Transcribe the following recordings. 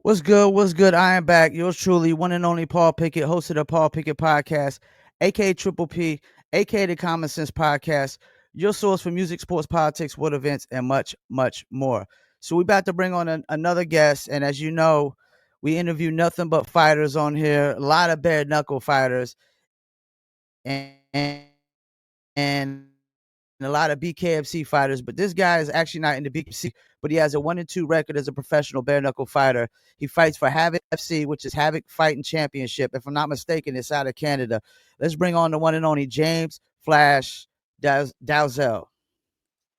What's good? What's good? I am back. Yours truly, one and only Paul Pickett, host of the Paul Pickett Podcast, aka Triple P, aka the Common Sense Podcast, your source for music, sports, politics, world events, and much, much more. So we about to bring on another guest, and as you know, we interview nothing but fighters on here. A lot of bare knuckle fighters, and a lot of BKFC fighters, but this guy is actually not in the BKFC, but he has a 1-2 record as a professional bare knuckle fighter. He fights for Havoc FC, which is Havoc Fighting Championship. If I'm not mistaken, it's out of Canada. Let's bring on the one and only James Flash Dalzell.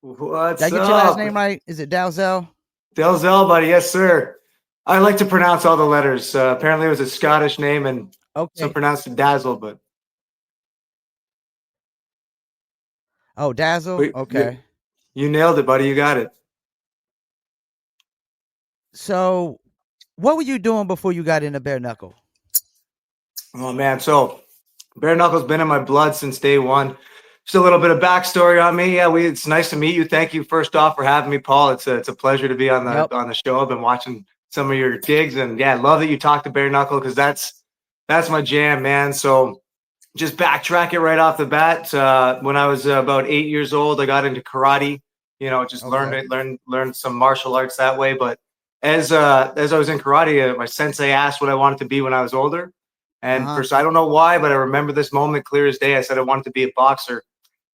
Did I What's get your last up? name right? Is it Dalzell? Dalzell, buddy. Yes, sir. I like to pronounce all the letters. Apparently, it was a Scottish name, and some Okay. pronounced it Dazzle, Oh, Dazzle? but Okay. you nailed it, buddy. You got it. So, what were you doing before you got into bare knuckle? Oh, man. So, bare knuckle's been in my blood since day one. Just a little bit of backstory on me. Yeah, it's nice to meet you. Thank you first off for having me, Paul. It's a pleasure to be on the Yep. on the show. I've been watching some of your gigs, and yeah, I love that you talk to bare knuckle because that's my jam, man. So just backtrack it right off the bat. When I was about 8 years old, I got into karate. Just learned Okay. it, learned some martial arts that way. But as I was in karate, my sensei asked what I wanted to be when I was older, and Uh-huh. I don't know why, but I remember this moment clear as day. I said I wanted to be a boxer,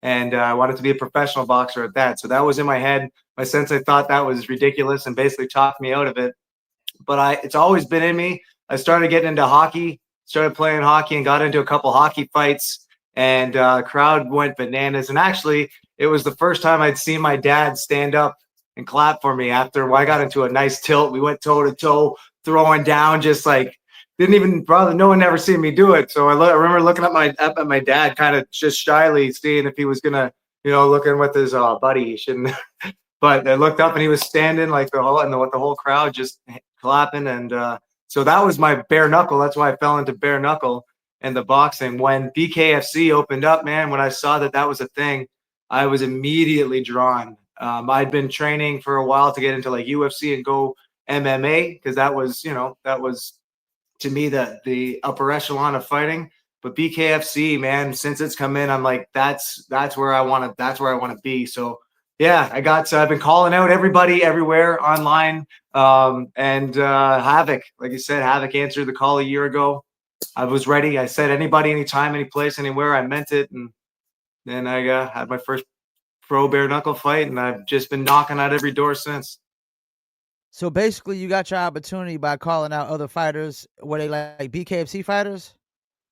and I wanted to be a professional boxer at that. So that was in my head. My sensei thought that was ridiculous and basically talked me out of it. But it's always been in me. I started getting into hockey, started playing hockey, and got into a couple hockey fights. And crowd went bananas. And actually, it was the first time I'd seen my dad stand up and clap for me after I got into a nice tilt. We went toe to toe, throwing down, just like didn't even bother. No one ever seen me do it. So I remember looking at my dad, kind of just shyly, seeing if he was gonna, looking with his buddy. He shouldn't. But I looked up and he was standing like with the whole crowd just clapping, and so that was my bare knuckle. That's why I fell into bare knuckle and the boxing. When BKFC opened up, man, when I saw that was a thing, I was immediately drawn. I'd been training for a while to get into like UFC and go MMA because that was to me the upper echelon of fighting. But BKFC, man, since it's come in, I'm like, that's where I want to be. So yeah, I've been calling out everybody everywhere online. And Havoc, like you said, Havoc answered the call a year ago. I was ready. I said anybody, anytime, any place, anywhere. I meant it, and then I had my first pro bare knuckle fight, and I've just been knocking at every door since. So basically, you got your opportunity by calling out other fighters. Were they like BKFC fighters?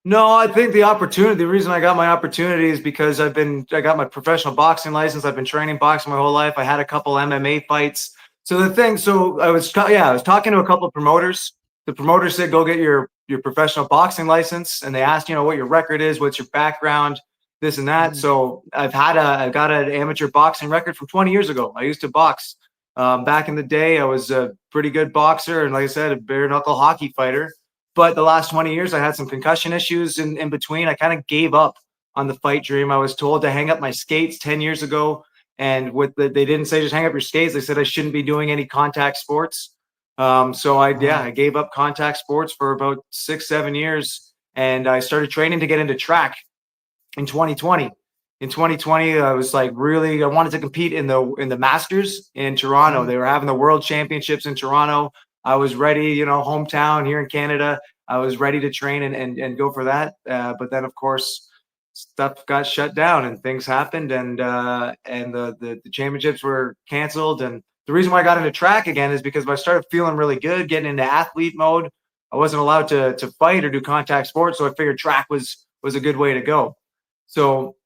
No, I think the reason I got my opportunity is because I got my professional boxing license. I've been training boxing my whole life. I had a couple MMA fights. So I was talking to a couple of promoters. The promoter said, go get your professional boxing license. And they asked, what your record is, what's your background, this and that. Mhm. So I've got an amateur boxing record from 20 years ago. I used to box. Back in the day, I was a pretty good boxer. And like I said, a bare knuckle hockey fighter. But the last 20 years, I had some concussion issues in between. I kind of gave up on the fight dream. I was told to hang up my skates 10 years ago. And they didn't say just hang up your skates. They said I shouldn't be doing any contact sports. So Uh-huh. I gave up contact sports for about 6-7 years. And I started training to get into track in 2020. In 2020, I was like I wanted to compete in the Masters in Toronto. Mhm. They were having the World Championships in Toronto. I was ready, hometown here in Canada. I was ready to train and go for that. But then, of course, stuff got shut down and things happened, and the championships were canceled. And the reason why I got into track again is because I started feeling really good, getting into athlete mode. I wasn't allowed to fight or do contact sports, so I figured track was a good way to go. So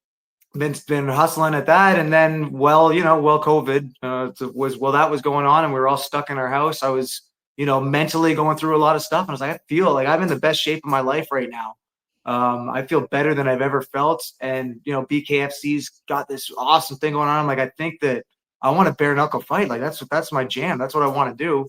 been hustling at that, and then COVID that was going on, and we were all stuck in our house. I was mentally going through a lot of stuff, and I was like, I feel like I'm in the best shape of my life right now. I feel better than I've ever felt, and BKFC's got this awesome thing going on. I'm like, I think that I want to bare knuckle fight. Like that's my jam. That's what I want to do.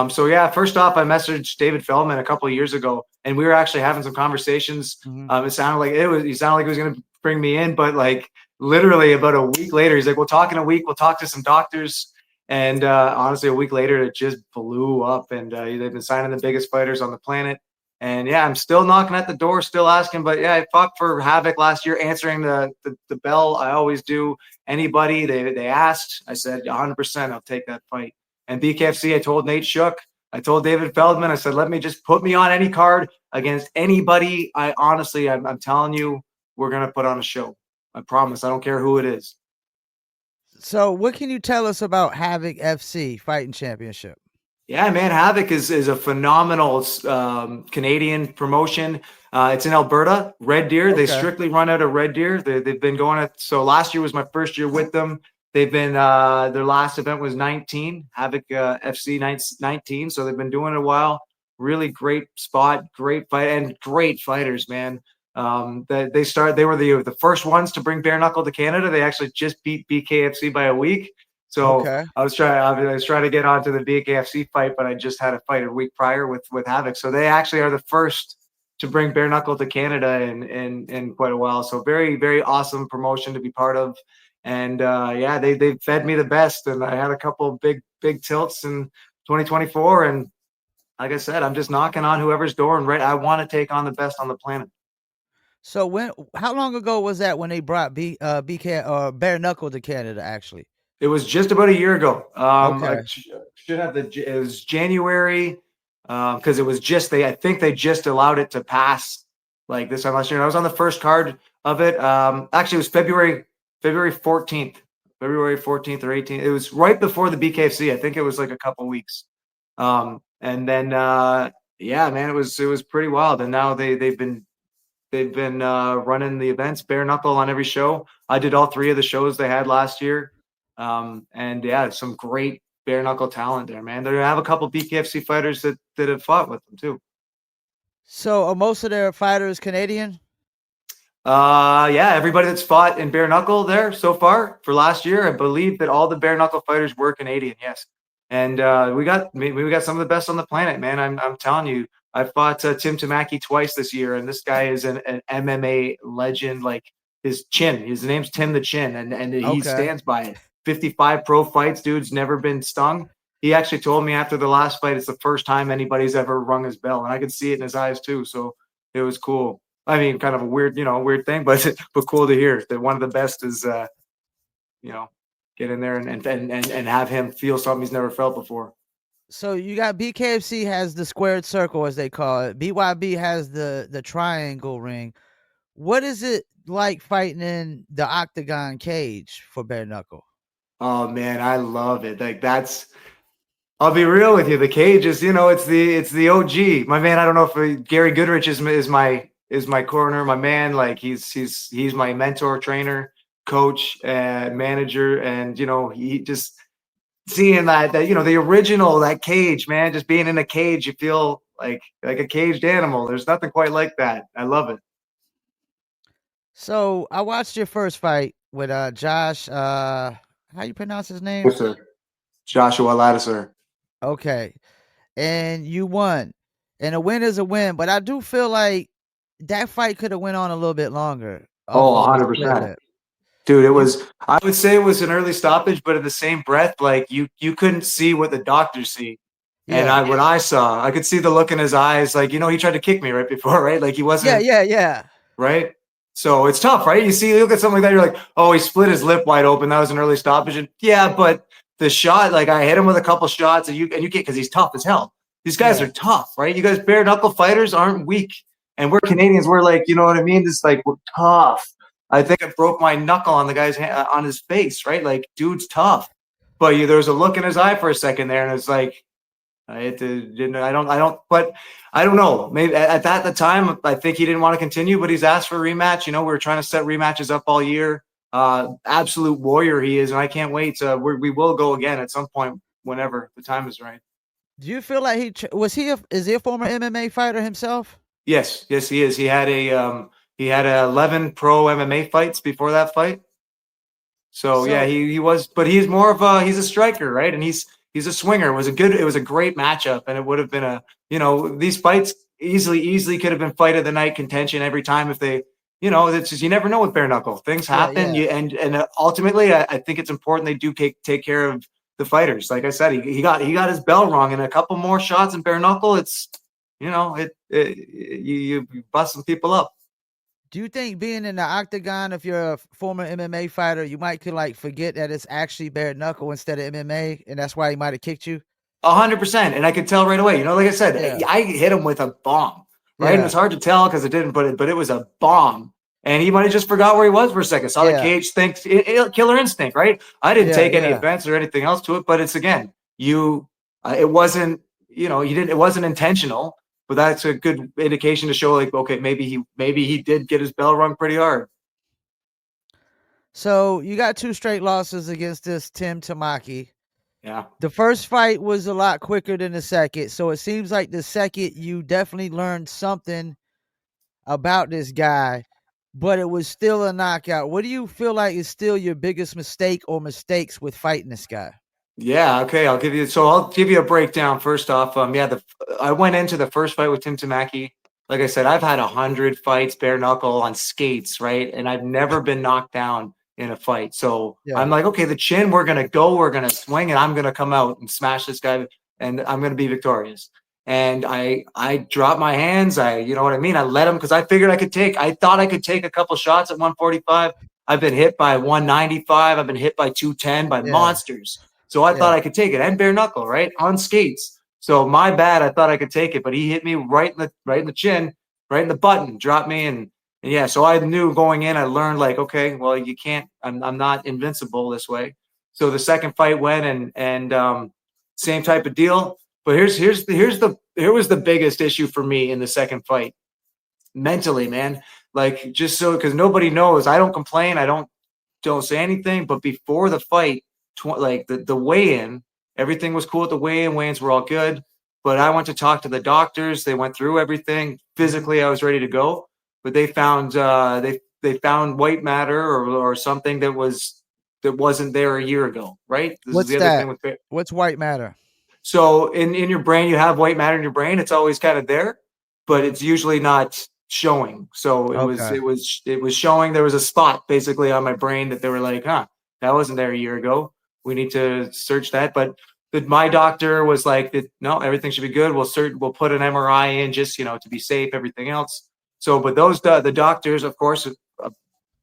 So yeah, first off, I messaged David Feldman a couple of years ago, and we were actually having some conversations. Mhm. He sounded like he was going to bring me in, but like literally about a week later, he's like, "We'll talk in a week. We'll talk to some doctors." And honestly, a week later, it just blew up, and they've been signing the biggest fighters on the planet. And yeah, I'm still knocking at the door, still asking. But yeah, I fought for Havoc last year, answering the bell. I always do. Anybody they asked, I said 100%. I'll take that fight. And BKFC, I told Nate Shook, I told David Feldman, I said, let me just put me on any card against anybody. I honestly, I'm telling you, we're gonna put on a show. I promise. I don't care who it is. So, what can you tell us about Havoc FC Fighting Championship? Yeah, man, Havoc is a phenomenal Canadian promotion. It's in Alberta, Red Deer. They Okay. strictly run out of Red Deer. They've been going at, so last year was my first year with them. They've been their last event was 19, Havoc FC 19. So they've been doing it a while. Really great spot, great fight, and great fighters, man. They were the first ones to bring Bare Knuckle to Canada. They actually just beat BKFC by a week. So Okay. I was trying to get onto the BKFC fight, but I just had a fight a week prior with Havoc. So they actually are the first to bring Bare Knuckle to Canada in quite a while. So very, very awesome promotion to be part of. And yeah, they fed me the best, and I had a couple of big tilts in 2024. And like I said, I'm just knocking on whoever's door, and I want to take on the best on the planet. So how long ago was that when they brought BK or Bare Knuckle to Canada? Actually, It was just about a year ago. I okay, should have it was January because it was just I think they just allowed it to pass like this time last year. And I was on the first card of it. Actually, it was February 14th, February 14th or 18th. It was right before the BKFC. I think it was like a couple weeks. And then yeah, man, it was pretty wild. And now they've been running the events, bare knuckle on every show. I did all three of the shows they had last year. And yeah, some great bare knuckle talent there, man. They have a couple BKFC fighters that have fought with them too. so are most of their fighters Canadian? Yeah, everybody that's fought in bare knuckle there so far for last year, I believe that all the bare knuckle fighters were Canadian. Yes, and we got some of the best on the planet, man. I'm telling you, I fought Tim Tamaki twice this year, and this guy is an MMA legend. Like his name's Tim the Chin, and he Okay. stands by it. 55 pro fights, dude's never been stung. He actually told me after the last fight, it's the first time anybody's ever rung his bell, and I could see it in his eyes too. So it was cool. I mean, kind of a weird thing, but cool to hear that one of the best is, get in there and have him feel something he's never felt before. So you got BKFC has the squared circle as they call it. BYB has the triangle ring. What is it like fighting in the octagon cage for bare knuckle? Oh man, I love it. Like I'll be real with you. The cage is, it's the OG. My man, I don't know if Gary Goodrich is my corner, my man. Like he's my mentor, trainer, coach, manager, and he just seeing that the original that cage, man, just being in a cage, you feel like a caged animal. There's nothing quite like that. I love it. So I watched your first fight with Josh. How you pronounce his name? Yes, sir. Joshua Lattiser. Okay, and you won. And a win is a win, but I do feel like that fight could have went on a little bit longer off Oh, of a split 100%. lip. Dude, You I would say it was an early stoppage, but in the same breath, like you couldn't see what the doctors see. And yeah. what I saw, I could see the look in his eyes. Like, he tried to kick me right before, right? Like he Yeah, wasn't, yeah, yeah. right? So it's tough, right? You look at something like that, you're like, oh, he split his lip wide open. That was an early stoppage. And yeah, but the shot, like I hit him with a couple shots, and you can't, because he's tough as hell. These guys Yeah. are tough, right? You guys bare knuckle fighters aren't weak. And we're Canadians, we're like, you know what I mean? It's like we're tough. I think I broke my knuckle on the guy's on his face, right? Like, dude's tough. But there was a look in his eye for a second there, and it's like, didn't. I don't. But I don't know. Maybe at the time, I think he didn't want to continue, but he's asked for a rematch. We were trying to set rematches up all year. Absolute warrior he is, and I can't wait. We will go again at some point, whenever the time is right. Do you feel like is he a former MMA fighter himself? Yes, he is. He had 11 pro MMA fights before that fight. So yeah, So he was, but he's he's a striker, right? And he's a swinger. It was a great matchup, and it would have been these fights easily could have been fight of the night contention every time if they, it's just, you never know with bare knuckle. Things yeah, happen. yeah. And ultimately, I think it's important they do take care of the fighters. Like I said, he got his bell rung, and a couple more shots in bare knuckle. It's you bust some people up. Do you think being in the octagon, if you're a former MMA fighter, you might could like forget that it's actually bare knuckle instead of MMA, and that's why he might have kicked you? 100%, and I could tell right away. Like I said, Yeah. I hit him with a bomb, right? And it Yeah. was hard to tell because it didn't, but it was a bomb. And he might have just forgot where he was for a second. Saw the Yeah. cage, thinks killer instinct, right? I didn't take any Yeah. offense or anything else to it, but it's again, it wasn't, you didn't, it wasn't intentional, but that's a good indication to show like, okay, maybe he did get his bell rung pretty hard. So you got 2 straight losses against this Tim Tamaki. Yeah. The first fight was a lot quicker than the second, so it seems like the second you definitely learned something about this guy, but it was still a knockout. What do you feel like is still your biggest mistake or mistakes with fighting this guy? Yeah, okay. I'll give you a breakdown first off. I went into the first fight with Tim Tamaki. Like I said, I've had 100 fights bare knuckle on skates, right? And I've never been knocked down in a fight. So Yeah. I'm like, okay, the chin, we're gonna swing, and I'm gonna come out and smash this guy, and I'm gonna be victorious. And I dropped my hands. You know what I mean? I let him because I thought I could take a couple shots at 145. I've been hit by 195. I've been hit by 210 by monsters. So I thought I could take it, and bare knuckle, right, on skates. So my bad. I thought I could take it, but he hit me right in the chin, right in the button, dropped me, and yeah. So I knew going in. I learned like, okay, well, you can't. I'm not invincible this way. So the second fight went, and same type of deal. But here was the biggest issue for me in the second fight. Mentally, man, like just so because nobody knows. I don't complain. I don't say anything. But before the fight, like the weigh-in, everything was cool at the weigh-in. Weigh-ins were all good, but I went to talk to the doctors. They went through everything. Physically, I was ready to go, but they found they found white matter or something that wasn't there a year ago. Right. This What's is the other that? thing with. What's white matter? So in your brain, you have white matter in your brain. It's always kind of there, but it's usually not showing. So Okay. it was showing. There was a spot basically on my brain that they were like, huh, that wasn't there a year ago. We need to search that. But my doctor was like, no, everything should be good. We'll put an MRI in just, to be safe, everything else. So, but the doctors, of course,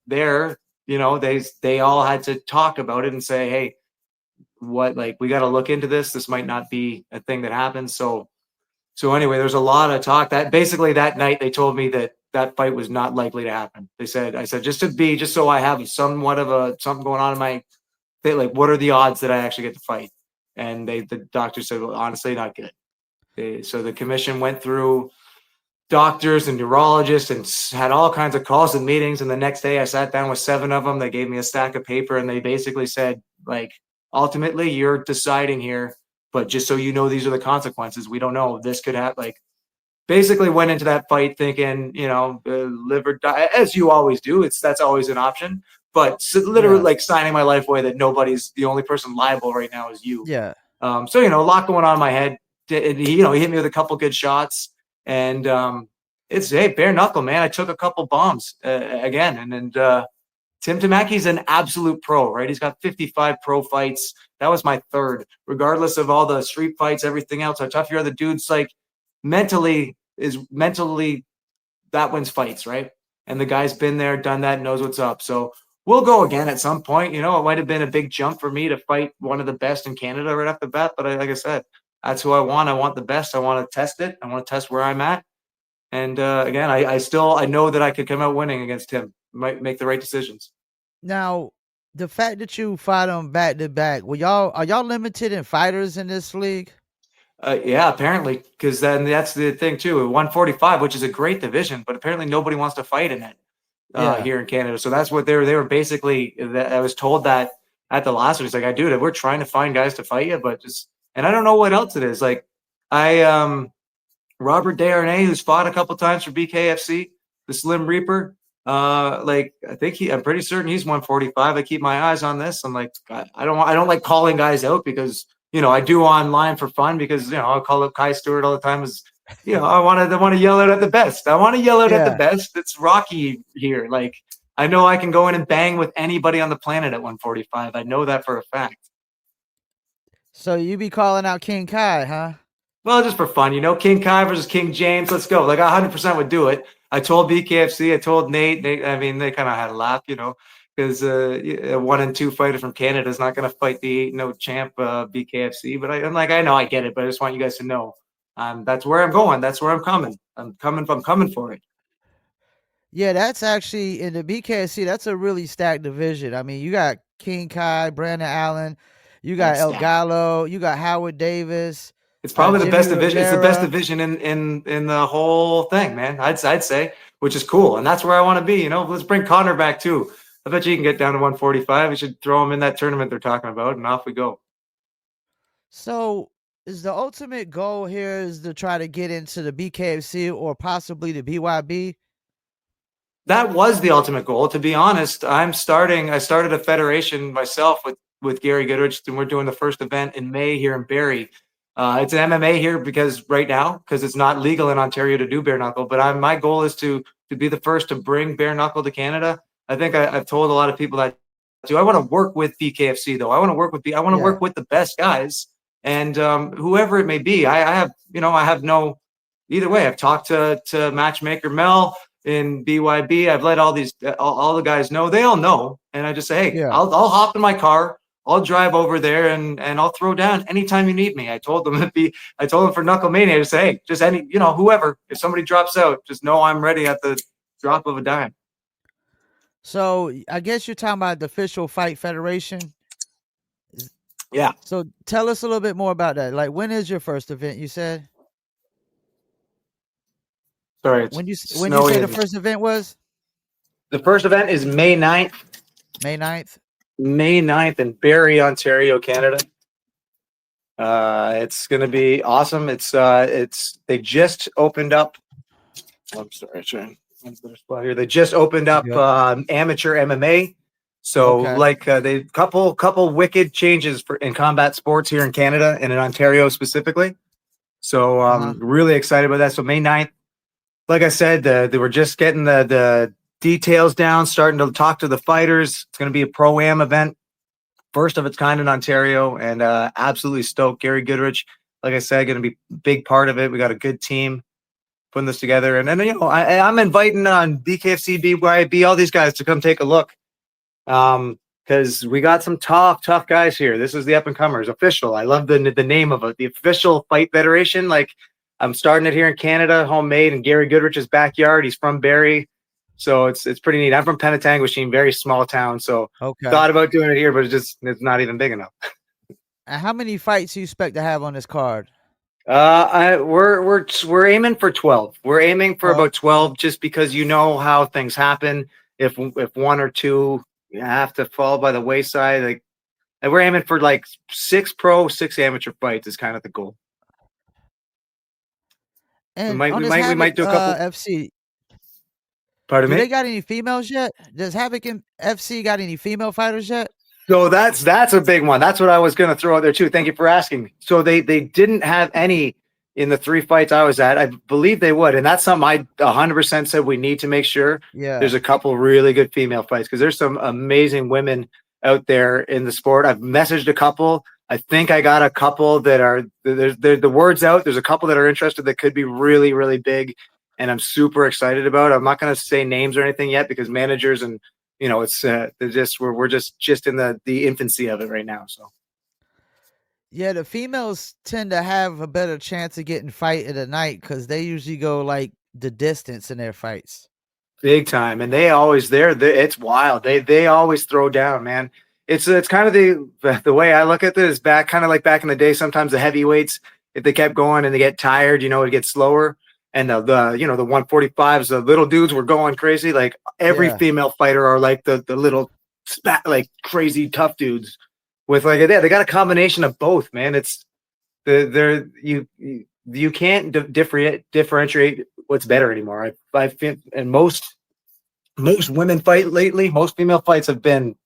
there, they all had to talk about it and say, hey, we got to look into this. This might not be a thing that happens. So anyway, there's a lot of talk that basically that night they told me that fight was not likely to happen. I said, just so I have somewhat of something going on in my, like, what are the odds that I actually get to fight? And the doctor said, well, honestly, not good. So the commission went through doctors and neurologists and had all kinds of calls and meetings. And the next day I sat down with 7 of them. They gave me a stack of paper and they basically said, like, ultimately you're deciding here, but just so you know, these are the consequences. We don't know. This could happen. Like, basically went into that fight thinking, live or die, as you always do. That's always an option. But literally, like, signing my life away that nobody's the only person liable right now is you. Yeah. So a lot going on in my head. He hit me with a couple good shots, and it's bare knuckle, man. I took a couple bombs again, and Tim Tamaki's an absolute pro, right? He's got 55 pro fights. That was my third, regardless of all the street fights, everything else. How tough your other dudes, like, mentally that wins fights, right? And the guy's been there, done that, knows what's up. So we'll go again at some point. It might have been a big jump for me to fight one of the best in Canada right off the bat. But like I said, that's who I want. I want the best. I want to test it. I want to test where I'm at. And again, I know that I could come out winning against him. Might make the right decisions. Now, the fact that you fought him back to back, are y'all limited in fighters in this league? Yeah, apparently, because then that's the thing too. 145, which is a great division, but apparently nobody wants to fight in it here in Canada. So that's what they were basically. I was told that at the last one. It's like, dude, we're trying to find guys to fight you, but and I don't know what else it is. Like, Robert Desharnais, who's fought a couple times for BKFC, the Slim Reaper. I'm pretty certain he's 145. I keep my eyes on this. I'm like, I don't like calling guys out because, I do online for fun because, I'll call up Kai Stewart all the time as, I want to yell out at the best. I want to yell out at the best. It's Rocky here. Like, I know I can go in and bang with anybody on the planet at 145. I know that for a fact. So you be calling out King Kai, huh? Well, just for fun, King Kai versus King James. Let's go. Like, I 100% would do it. I told BKFC, I told Nate. I mean, they kind of had a laugh, because a 1-2 fighter from Canada is not going to fight the 8-0 champ BKFC. But I'm like, I know, I get it, but I just want you guys to know, that's where I'm going. That's where I'm coming. I'm coming for it. Yeah, that's actually in the BKC. That's a really stacked division. I mean, you got King Kai, Brandon Allen, you got That's El stacked. Gallo, you got Howard Davis. It's probably the Jimmy best division. It's the best Rivera. division in the whole thing, man. I'd say, which is cool, and that's where I want to be. Let's bring Connor back too. I bet you can get down to 145. We should throw him in that tournament they're talking about, and off we go. So is the ultimate goal here is to try to get into the BKFC or possibly the BYB? That was the ultimate goal. To be honest, I started a federation myself with Gary Goodrich, and we're doing the first event in May here in Barrie. It's an MMA here because it's not legal in Ontario to do bare knuckle. But my goal is to be the first to bring bare knuckle to Canada. I think I've told a lot of people that too. I want to work with BKFC though. I want to Yeah. work with the best guys, and whoever it may be. I have no either way. I've talked to matchmaker Mel in BYB. I've let all the guys know. They all know, and I just say, hey, Yeah. I'll hop in my car. I'll drive over there and I'll throw down anytime you need me. I told them for Knucklemania to say, hey, just whoever, if somebody drops out, just know I'm ready at the drop of a dime. So I guess you're talking about the official fight federation. Yeah. So tell us a little bit more about that. Like, when is your first event? You said Sorry, it's when you snowy. say the first event was The first event is May 9th. May 9th. May 9th in Barrie, Ontario, Canada. It's going to be awesome. They just opened up. I'm sorry. They just opened up amateur MMA. So they couple wicked changes in combat sports here in Canada and in Ontario specifically. So really excited about that. So May 9th, like I said, they were just getting the details down, starting to talk to the fighters. It's going to be a pro-am event, first of its kind in Ontario, and absolutely stoked. Gary Goodrich, like I said, going to be a big part of it. We got a good team putting this together. And then, I'm inviting on BKFC, BYB, all these guys to come take a look. Because we got some tough guys here. This is the up-and-comers, official. I love the name of it, the Official Fight Federation. Like, I'm starting it here in Canada, homemade, in Gary Goodrich's backyard. He's from Barrie. So it's pretty neat. I'm from Penetanguishene, very small town. So thought about doing it here, but it's not even big enough. And how many fights do you expect to have on this card? We're aiming for 12. We're aiming for about 12, just because how things happen. If one or two have to fall by the wayside, like, and we're aiming for like 6 pro, 6 amateur fights is kind of the goal. And we might do a couple. FC. Pardon me? Do they got any females yet? Does Havoc and FC got any female fighters yet? So that's a big one. That's what I was going to throw out there too. Thank you for asking. So they didn't have any in the 3 fights I was at. I believe they would, and that's something I 100% said we need to make sure. Yeah, there's a couple really good female fights, because there's some amazing women out there in the sport. I've messaged a couple. I think I got a couple that are the word's out. There's a couple that are interested that could be really, really big, and I'm super excited about it. I'm not going to say names or anything yet, because managers and it's we're just in the infancy of it right now. So yeah, the females tend to have a better chance of getting fight of the night because they usually go like the distance in their fights. Big time, and it's wild. They always throw down, man. It's kind of the way I look at this, back kind of like back in the day. Sometimes the heavyweights, if they kept going and they get tired, it gets slower. And the 145s, the little dudes were going crazy. Like, every female fighter are like the little like crazy tough dudes with like they got a combination of both, man. It's you can't differentiate what's better anymore. I think, and most women fight lately, most female fights have been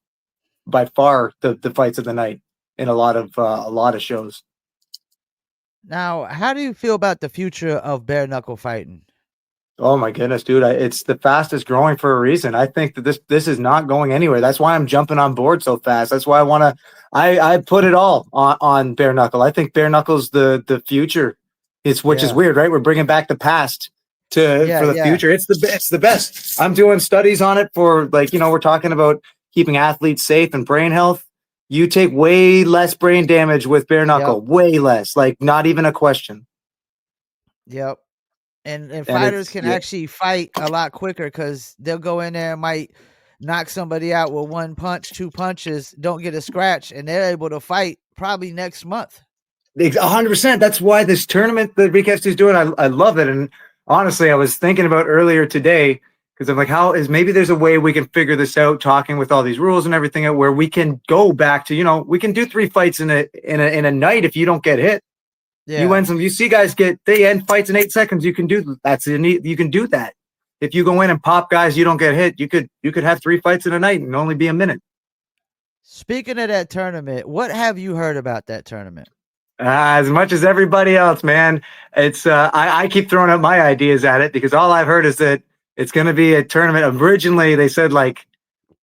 by far the fights of the night in a lot of shows. Now, how do you feel about the future of bare knuckle fighting? Oh my goodness, dude! It's the fastest growing for a reason. I think that this is not going anywhere. That's why I'm jumping on board so fast. That's why I want to. I put it all on bare knuckle. I think bare knuckle's the future. It's which is Yeah, weird, right? We're bringing back the past to yeah, for the yeah, future. It's the best. I'm doing studies on it for like we're talking about keeping athletes safe and brain health. You take way less brain damage with bare yep, knuckle, way less, like not even a question. yep. And And fighters it's can yeah. actually fight a lot quicker because they'll go in there and might knock somebody out with one punch, two punches, don't get a scratch, and they're able to fight probably next month. 100%. That's why this tournament that BKFC is doing, I love it. And honestly, I was thinking about earlier today because I'm like, how is maybe there's a way we can figure this out, talking with all these rules and everything, where we can go back to we can do 3 fights in a night if you don't get hit. Yeah. You see guys they end fights in 8 seconds. You can do you can do that. If you go in and pop guys, you don't get hit. You could have 3 fights in a night and only be a minute. Speaking of that tournament, what have you heard about that tournament? As much as everybody else, man. It's I keep throwing out my ideas at it because all I've heard is that it's going to be a tournament. Originally, they said like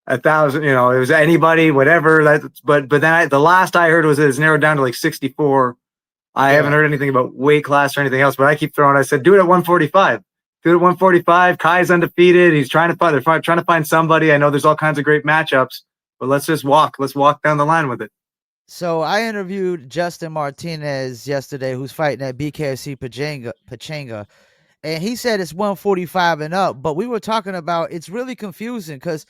1,000. It was anybody, whatever. But then the last I heard was that it's narrowed down to like 64. I haven't Yeah. heard anything about weight class or anything else. But I keep throwing. I said, do it at 145. Do it at 145. Kai's undefeated. He's trying to find. They're trying to find somebody. I know there's all kinds of great matchups, but let's just walk. Let's walk down the line with it. So I interviewed Justin Martinez yesterday, who's fighting at BKFC Pachanga, and he said it's 145 and up. But we were talking about it's really confusing because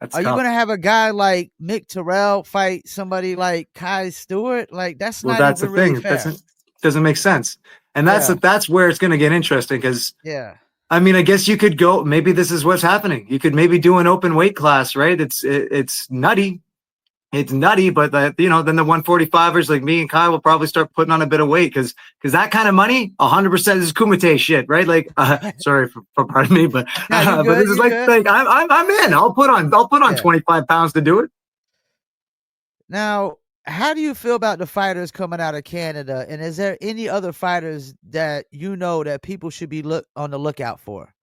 That's are you tough. going to have a guy like Mick Terrell fight somebody like Kai Stewart? Like that's Well, not that's the even really thing. fair. Doesn't make sense. And Yeah, that's where it's going to get interesting because yeah. I mean, I guess you could go. Maybe this is what's happening. You could maybe do an open weight class, right? It's nutty. It's nutty, but then the 145ers like me and Kai will probably start putting on a bit of weight because that kind of money, 100% is Kumite shit, right? Like, sorry for pardon me, but Now you but good? this is You like good? I'm in. I'll put on Yeah. 25 pounds to do it. Now, how do you feel about the fighters coming out of Canada? And is there any other fighters that you know that people should be on the lookout for?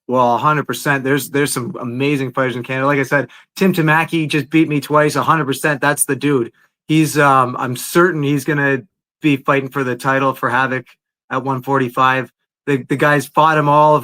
Well, 100%. There's some amazing fighters in Canada. Like I said, Tim Tamaki just beat me twice. 100%. That's the dude. He's I'm certain he's gonna be fighting for the title for Havoc at 145. The guys fought him all.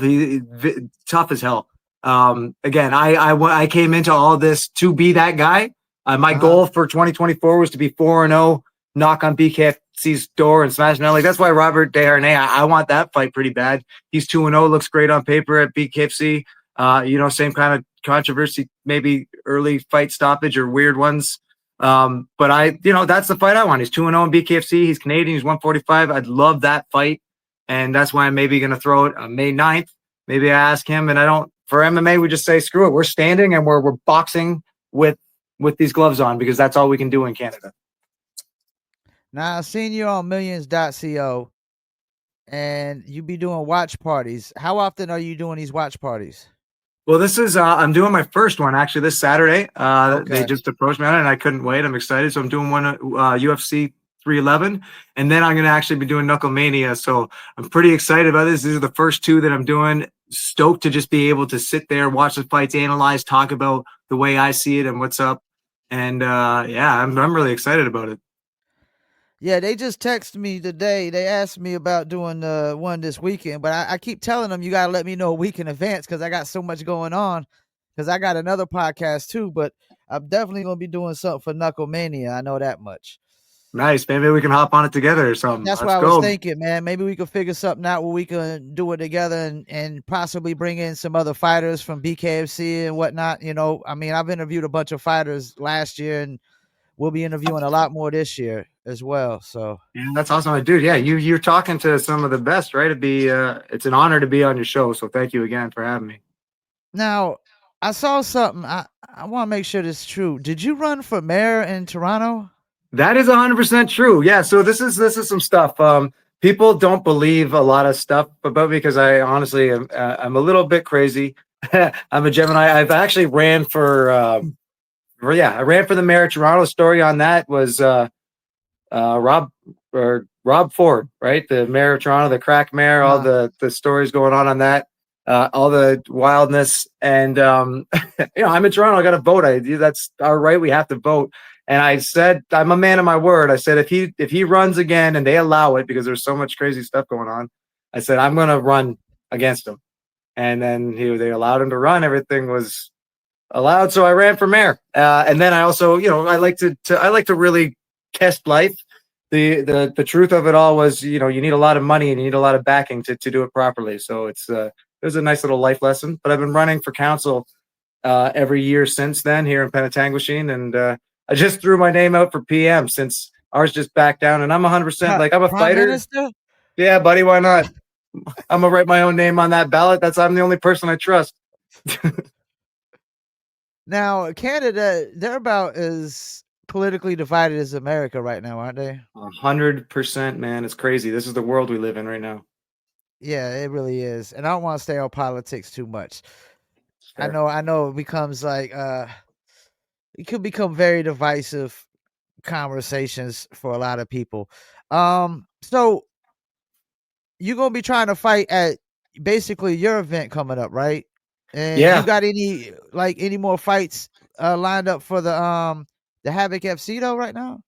Tough as hell. Again, I came into all this to be that guy. My Uh-huh. goal for 2024 was to be 4-0, knock on BKFC's door and smash it. Like that's why Robert Desharnais, I want that fight pretty bad. He's 2-0, looks great on paper at BKFC. Same kind of controversy, maybe early fight stoppage or weird ones. But that's the fight I want. He's 2-0 in BKFC. He's Canadian. He's 145. I'd love that fight. And that's why I'm maybe going to throw it on May 9th. Maybe I ask him and I don't, for MMA, we just say, screw it. We're standing and we're boxing with these gloves on because that's all we can do in Canada. Now, I've seen you on millions.co and you be doing watch parties. How often are you doing these watch parties? Well, this is I'm doing my first one actually this Saturday. They Okay. just approached me on it, and I couldn't wait. I'm excited, so I'm doing one UFC 311, and then I'm going to actually be doing Knuckle Mania. So I'm pretty excited about this. These are the first two that I'm doing. Stoked to just be able to sit there, watch the fights, analyze, talk about the way I see it and what's up. And I'm really excited about it. Yeah, they just texted me today. They asked me about doing one this weekend, but I keep telling them you got to let me know a week in advance because I got so much going on. Because I got another podcast too, but I'm definitely going to be doing something for Knuckle Mania. I know that much. Nice. Maybe we can hop on it together or something. That's what Let's I was go. thinking, man. Maybe we could figure something out where we can do it together and possibly bring in some other fighters from BKFC and whatnot. I mean, I've interviewed a bunch of fighters last year and we'll be interviewing a lot more this year as well. So Yeah, that's awesome, dude. Yeah, you're talking to some of the best, right? It's an honor to be on your show. So thank you again for having me. now I saw something. I want to make sure this is true. Did you run for mayor in Toronto? That is 100% true. Yeah. So this is some stuff. People don't believe a lot of stuff about me because I honestly am. I'm a little bit crazy. I'm a Gemini. I've actually ran for. I ran for the mayor of Toronto. Story on that was Rob Ford, right? The mayor of Toronto, the crack mayor. All Uh-huh. the stories going on that. all the wildness. And I'm in Toronto. I got to vote. That's our right. We have to vote. And I said, I'm a man of my word. I said, if he runs again and they allow it, because there's so much crazy stuff going on, I said, I'm going to run against him. And then they allowed him to run. Everything was allowed. So I ran for mayor. And then I also, I like to really test life. The truth of it all was, you need a lot of money and you need a lot of backing to do it properly. So it was a nice little life lesson. But I've been running for council every year since then here in Penetanguishene, and I just threw my name out for PM since ours just backed down, and I'm 100% like, I'm a Prime fighter. Minister? Yeah, buddy, why not? I'm gonna write my own name on that ballot. I'm the only person I trust. Now, Canada, they're about as politically divided as America right now, aren't they? 100%, man. It's crazy. This is the world we live in right now. Yeah, it really is. And I don't want to stay on politics too much. Fair. I know it becomes like it could become very divisive conversations for a lot of people. So you're gonna be trying to fight at basically your event coming up, right? And Yeah. you got any more fights lined up for the Havoc FC though right now?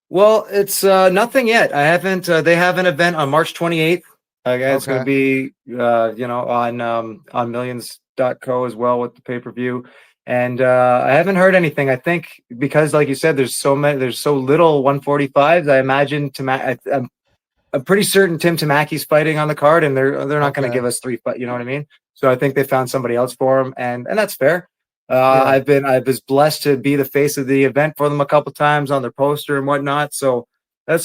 Well, it's nothing yet. I haven't. They have an event on March 28th. It's going to be on millions.co as well with the pay-per-view. And I haven't heard anything. I think because, like you said, there's so little 145s. I imagine I'm pretty certain Tim Tamaki's fighting on the card, and they're not going to give us 3 fights. You know what I mean? So I think they found somebody else for him, and that's fair. I was blessed to be the face of the event for them a couple times on their poster and whatnot. So I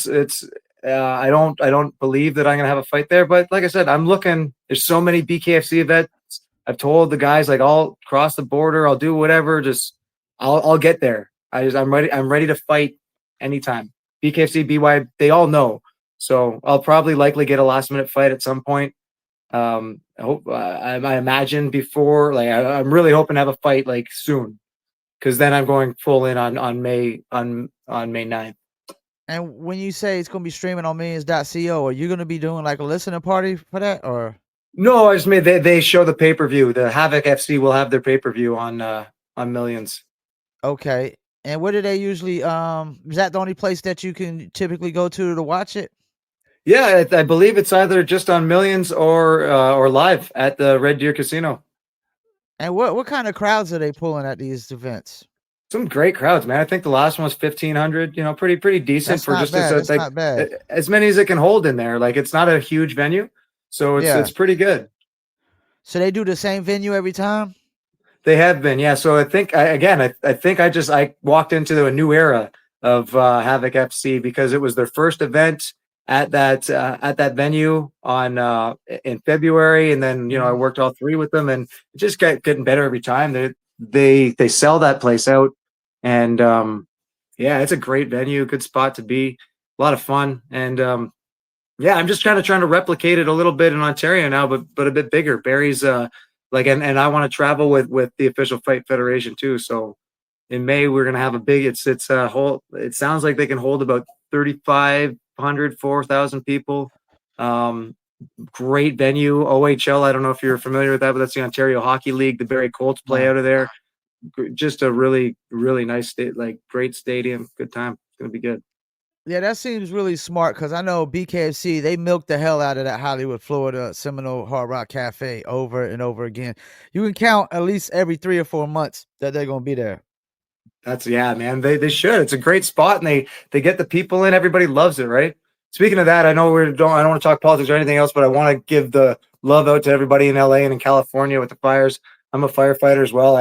don't believe that I'm going to have a fight there, but like I said, I'm looking. There's so many BKFC events. I've told the guys, like, I'll cross the border. I'll do whatever. I'll get there. I'm ready. I'm ready to fight anytime. BKFC, BY, they all know. So I'll probably likely get a last minute fight at some point. I hope. I imagine before, like, I'm really hoping to have a fight like soon, because then I'm going full in on May 9th. And when you say it's gonna be streaming on millions.co, are you gonna be doing like a listening party for that, or? No, I just made they show the pay-per-view. The Havoc FC will have their pay-per-view on Millions. Okay. And where do they usually is that the only place that you can typically go to watch it? Yeah, I believe it's either just on Millions or live at the Red Deer Casino. And what kind of crowds are they pulling at these events? Some great crowds, man. I think the last one was 1,500. Pretty decent. That's not bad. That's not bad. As many as it can hold in there. Like, it's not a huge venue, so it's pretty good. So they do the same venue every time? They have been, yeah. So I think I walked into a new era of Havoc FC, because it was their first event at that venue in February, and then I worked all 3 with them, and it just getting better every time. They sell that place out, and it's a great venue, good spot to be, a lot of fun, and I'm just kind of trying to replicate it a little bit in Ontario now, but a bit bigger. Barry's and I want to travel with the official Fight Federation too. So in May we're gonna have a big. It sounds like they can hold about 3,500, 4,000 people. Great venue. OHL. I don't know if you're familiar with that, but that's the Ontario Hockey League. The Barrie Colts play out of there. Just a really, really nice great stadium. Good time. It's gonna be good. Yeah, that seems really smart, because I know BKFC, they milked the hell out of that Hollywood, Florida Seminole Hard Rock Cafe over and over again. You can count at least every 3 or 4 months that they're going to be there. Man. They should. It's a great spot, and they get the people in. Everybody loves it, right? Speaking of that, I know I don't want to talk politics or anything else, but I want to give the love out to everybody in LA and in California with the fires. I'm a firefighter as well.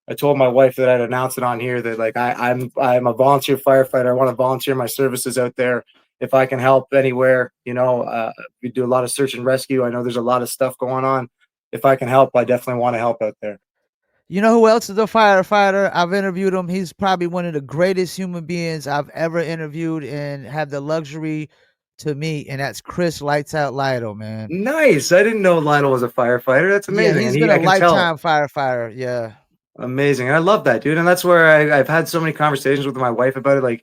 I told my wife that I'd announce it on here, that like I'm a volunteer firefighter. I want to volunteer my services out there if I can help anywhere. We do a lot of search and rescue. I know there's a lot of stuff going on. If I can help, I definitely want to help out there. You know who else is a firefighter? I've interviewed him. He's probably one of the greatest human beings I've ever interviewed and have the luxury to meet, and that's Chris Lights Out Lido, man. Nice. I didn't know Lionel was a firefighter. That's amazing. Yeah, he's been a lifetime firefighter. Yeah. Amazing. And I love that, dude. And that's where I've had so many conversations with my wife about it. Like,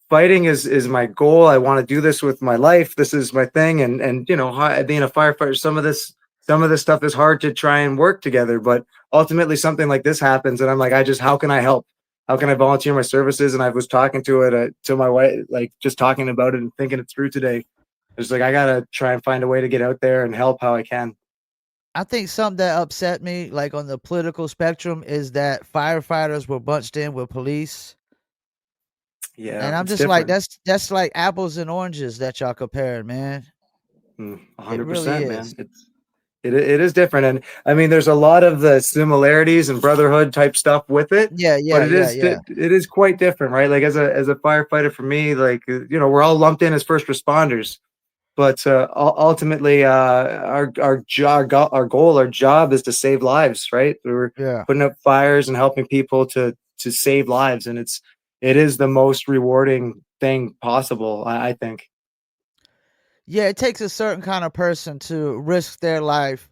fighting is my goal. I want to do this with my life. This is my thing. And being a firefighter, some of this some of this stuff is hard to try and work together, but ultimately something like this happens, and I'm like, how can I help? How can I volunteer my services? And I was talking to it to my wife, like just talking about it and thinking it through today. It's like I gotta try and find a way to get out there and help how I can. I think something that upset me, like on the political spectrum, is that firefighters were bunched in with police. Yeah, And I'm it's just like, different. that's like apples and oranges that y'all comparing, man. It really 100%, man. is. It is different, and I mean, there's a lot of the similarities and brotherhood type stuff with it, Yeah, but yeah, yeah, yeah. it is quite different, right? Like as a firefighter, for me, like we're all lumped in as first responders, but ultimately, our goal, our job is to save lives, right? We're Yeah. putting out fires and helping people to save lives, and it is the most rewarding thing possible, I think. Yeah, it takes a certain kind of person to risk their life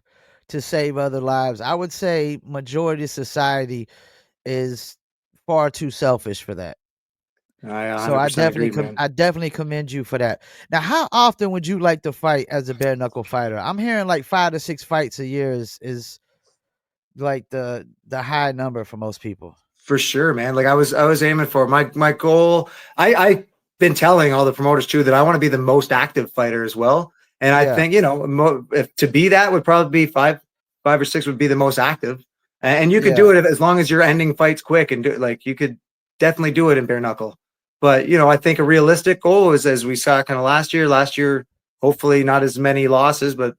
to save other lives. I would say majority of society is far too selfish for that. I So 100% agree, man. I definitely commend you for that. Now, how often would you like to fight as a bare knuckle fighter? I'm hearing like 5 to 6 fights a year is like the high number for most people. For sure, man. Like I was aiming for my goal. I been telling all the promoters too that I want to be the most active fighter as well. And I Yeah. think if to be that would probably be five or six would be the most active. And you could Yeah. do it as long as you're ending fights quick and do like you could definitely do it in bare knuckle. But I think a realistic goal is as we saw kind of last year. Last year, hopefully not as many losses, but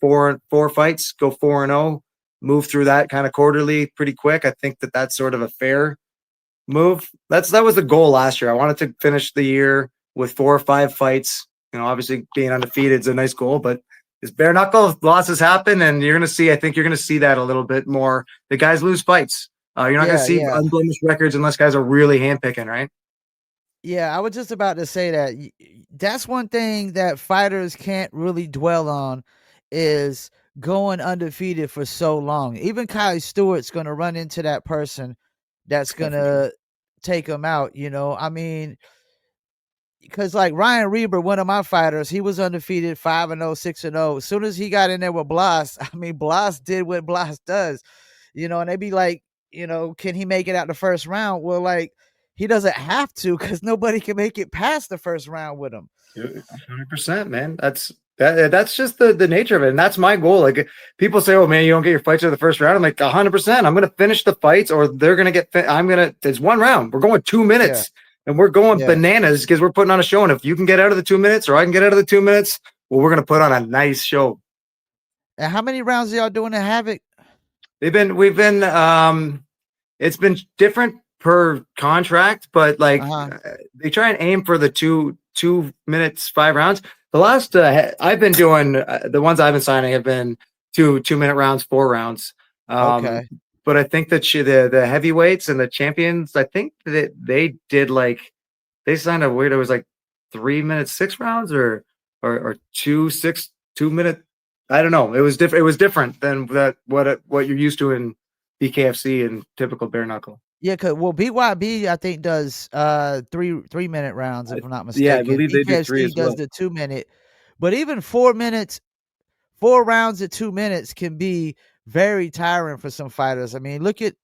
four fights, go 4-0, move through that kind of quarterly pretty quick. I think that that's sort of a fair move. That was the goal last year. I wanted to finish the year with 4 or 5 fights. Obviously being undefeated is a nice goal, but as bare knuckle losses happen, and you're gonna see. I think you're gonna see that a little bit more. The guys lose fights. You're not gonna Yeah, see yeah. unblemished records unless guys are really handpicking, right? Yeah, I was just about to say that that's one thing that fighters can't really dwell on is going undefeated for so long. Even Kai Stewart's going to run into that person that's going For sure. to take him out, you know. I mean, because like Ryan Reber, one of my fighters, he was undefeated 5-0, 6-0. As soon as he got in there with Blas, I mean, Blas did what Blas does, you know, and they be like, you know, can he make it out the first round? Well, like, he doesn't have to because nobody can make it past the first round with him. 100%, man. That's just the nature of it, and that's my goal. Like people say, "Oh man, you don't get your fights in the first round." I'm like 100%. I'm gonna finish the fights, or they're gonna get. I'm gonna. It's one round. We're going two Yeah, minutes, and we're going yeah. bananas because we're putting on a show. And if you can get out of the 2 minutes, or I can get out of the 2 minutes, well, we're gonna put on a nice show. And how many rounds are y'all doing in Havoc? We've been it's been different per contract, but like Uh-huh. they try and aim for the 2 minutes 5 rounds. The last I've been doing the ones I've been signing have been 2 minute rounds, 4 rounds. Um, Okay. but I think that the heavyweights and the champions, I think that they did like they signed a weird. It was like 3 minutes 6 rounds or 2 minute. I don't know. It was different. It was different than what you're used to in BKFC and typical bare knuckle. Yeah, cause well, BYB I think does 3 minute rounds if I'm not Yeah, I mistaken. believe they do three BKFC as does well. the 2 minute, but even 4 minutes, 4 rounds at 2 minutes can be very tiring for some fighters. I mean, look at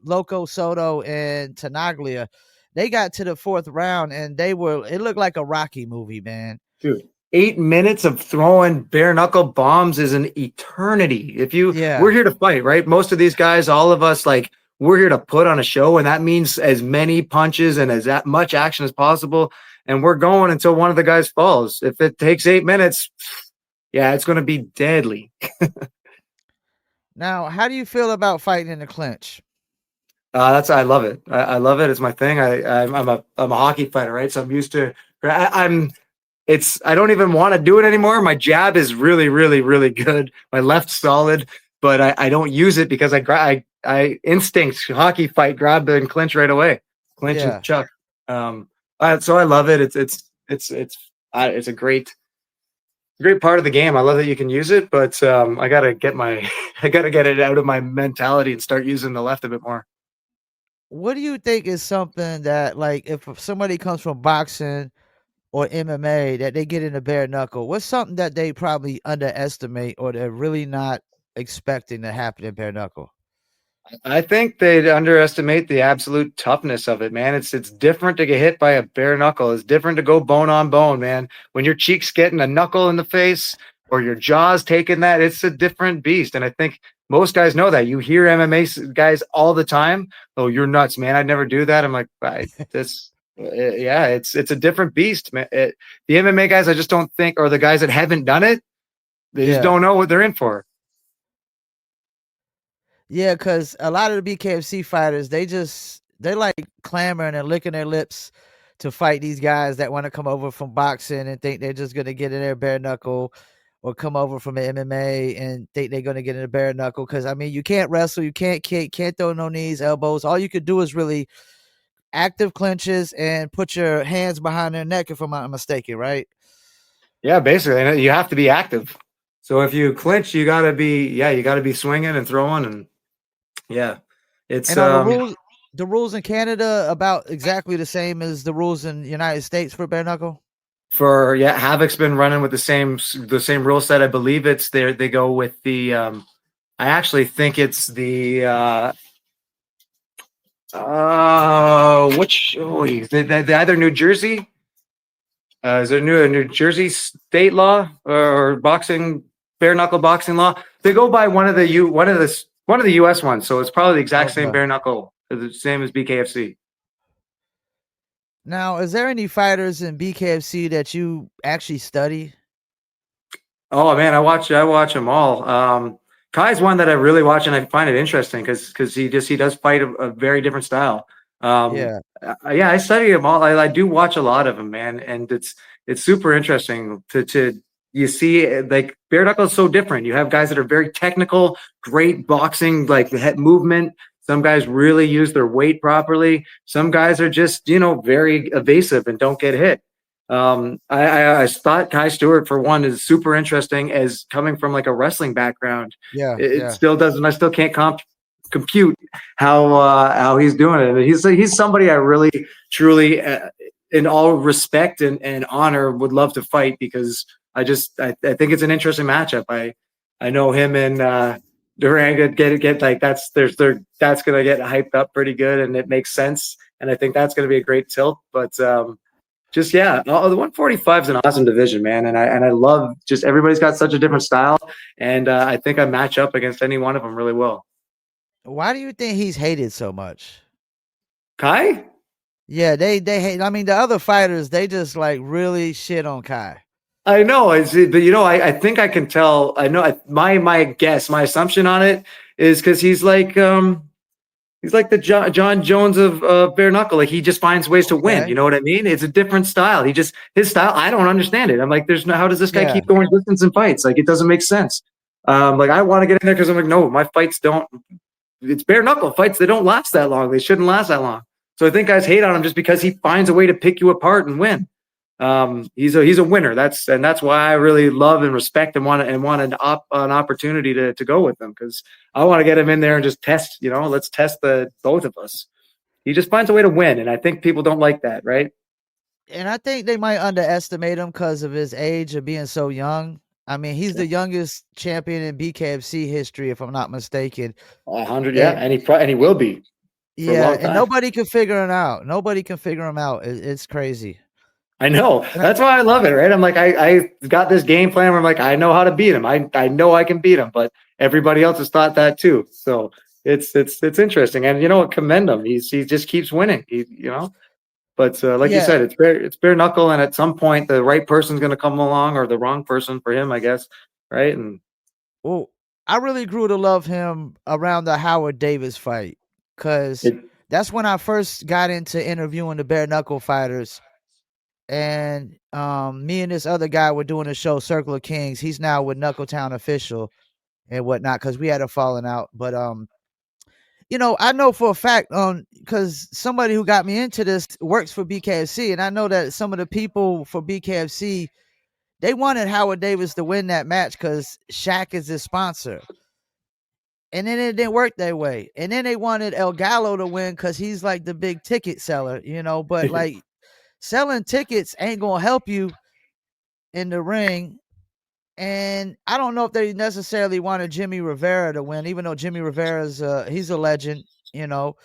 Loco Soto and Tenaglia. They got to the fourth round and it looked like a Rocky movie, man. Dude, 8 minutes of throwing bare knuckle bombs is an eternity. We're Yeah, here to fight, right? Most of these guys, all of us, like we're here to put on a show, and that means as many punches and as that much action as possible. And we're going until one of the guys falls. If it takes 8 minutes, yeah, it's going to be deadly. now how do you feel about fighting in the clinch? I love it. I love it. It's my thing. I'm a hockey fighter, right? So I'm used to. I'm I don't even want to do it anymore. My jab is really, really, really good. My left's solid, but I don't use it because I instinct hockey fight, grab and clinch right away, clinch and Yeah. chuck. So I love it. It's a great part of the game. I love that you can use it, but I gotta get my I gotta get it out of my mentality and start using the left a bit more. What do you think is something that, like, if somebody comes from boxing or MMA that they get in the bare knuckle? What's something that they probably underestimate or they're really not expecting to happen in bare knuckle? I think they underestimate the absolute toughness of it, man. It's different to get hit by a bare knuckle. It's different to go bone on bone, man. When your cheek's getting a knuckle in the face or your jaw's taking that, it's a different beast. And I think most guys know that. You hear MMA guys all the time. Oh, you're nuts, man. I'd never do that. I'm like, yeah, it's a different beast, man. The MMA guys, I just don't think, or the guys that haven't done it, they just Yeah. don't know what they're in for. Yeah, because a lot of the BKFC fighters, they like clamoring and licking their lips to fight these guys that want to come over from boxing and think they're just gonna get in their bare knuckle, or come over from the MMA and think they're gonna get in a bare knuckle. Because I mean, you can't wrestle, you can't kick, can't throw no knees, elbows. All you could do is really active clinches and put your hands behind their neck, if I'm not mistaken, right? Yeah, basically, you have to be active. So if you clinch, you got to be swinging and throwing, and yeah, it's And are the rules in Canada about exactly the same as the rules in the United States for bare knuckle? for Havoc's been running with the same rule set. I believe it's there. They go with the. I actually think it's the. Which they either New Jersey. Is there New Jersey state law or boxing bare knuckle boxing law? They go by one of the U.S. ones, so it's probably the exact same Okay. bare knuckle, the same as BKFC. Now, is there any fighters in BKFC that you actually study? Oh man, I watch them all. Kai's one that I really watch, and I find it interesting because he does fight a very different style. Yeah. Yeah, I study them all. I do watch a lot of them, man, and it's super interesting to you see like bare knuckle is so different. You have guys that are very technical, great boxing, like head movement. Some guys really use their weight properly. Some guys are just very evasive and don't get hit. I thought Kai Stewart, for one, is super interesting as coming from like a wrestling background. Yeah. It Yeah. still doesn't. I still can't compute how he's doing it. He's somebody I really truly, in all respect and honor, would love to fight because I think it's an interesting matchup. I know him and Durang get like that's gonna get hyped up pretty good, and it makes sense. And I think that's gonna be a great tilt, but. Just yeah, no, the 145 is an awesome division, man, and I love just everybody's got such a different style, and I think I match up against any one of them really well. Why do you think he's hated so much? Kai, Yeah, they hate. I mean, the other fighters, they just like really shit on Kai. I know, but I think I can tell. I know my guess, my assumption on it is because he's like the John Jones of bare knuckle. Like he just finds ways to win. Okay. You know what I mean? It's a different style. His style. I don't understand it. I'm like, there's no how does this guy Yeah. keep going distance in fights? Like it doesn't make sense. Like I want to get in there because I'm like, no, my fights don't. It's bare knuckle fights. They don't last that long. They shouldn't last that long. So I think guys hate on him just because he finds a way to pick you apart and win. He's a winner. That's why I really love and respect and want an opportunity to go with him because I want to get him in there and just test. Let's test the both of us. He just finds a way to win, and I think people don't like that, right? And I think they might underestimate him because of his age of being so young. I mean, he's the youngest champion in BKFC history, if I'm not mistaken. 100, yeah, And and he will be for a yeah, long and time. nobody can figure him out. Nobody can figure him out. It's crazy. I know. And That's why I love it, right? I'm like, I got this game plan where I'm like, I know how to beat him. I know I can beat him, but everybody else has thought that too. So it's interesting, and commend him. He just keeps winning. But like you yeah, said, it's bare knuckle, and at some point, the right person's going to come along, or the wrong person for him, I guess, right? And well, I really grew to love him around the Howard Davis fight because it, that's when I first got into interviewing the bare knuckle fighters. And me and this other guy were doing a show, Circle of Kings. He's now with Knuckletown Official and whatnot because we had a falling out. But I know for a fact, because somebody who got me into this works for BKFC, and I know that some of the people for BKFC, they wanted Howard Davis to win that match because Shaq is his sponsor. And then it didn't work that way. And then they wanted El Gallo to win because he's like the big ticket seller, But like selling tickets ain't gonna help you in the ring. And I don't know if they necessarily wanted Jimmy Rivera to win, even though Jimmy Rivera's he's a legend, you know.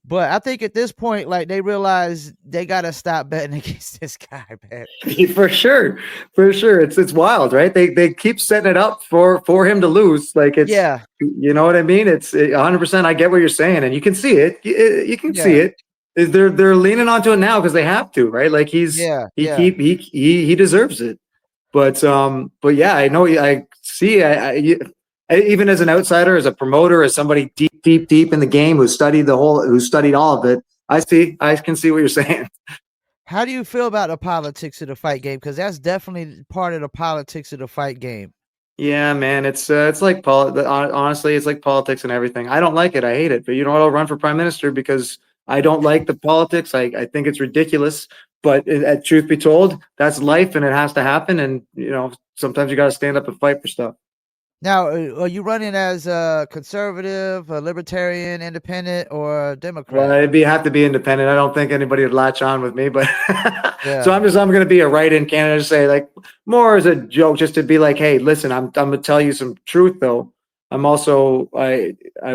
But I think at this point, like they realize they gotta stop betting against this guy, man. For sure, for sure. It's wild, right? They keep setting it up for him to lose. Like it's, Yeah, you know what I mean? It's 100%. I get what you're saying, and you can see it. You can see yeah, it. They're leaning onto it now because they have to, right? Like yeah, he yeah. keep he deserves it. But yeah, I know. I see. Even as an outsider, as a promoter, as somebody deep in the game who studied all of it, I can see what you're saying. How do you feel about the politics of the fight game? Because that's definitely part of the politics of the fight game. Yeah, man, it's like honestly, it's like politics and everything. I don't like it. I hate it. But you know what? I'll run for prime minister because I don't like the politics. I think it's ridiculous. But truth be told, that's life, and it has to happen. And sometimes you got to stand up and fight for stuff. Now, are you running as a conservative, a libertarian, independent, or a Well, Democrat? have to be independent. I don't think anybody would latch on with me, but so Yeah, I'm going to be a write-in candidate. To say like more as a joke, just to be like, hey, listen, I'm going to tell you some truth though. I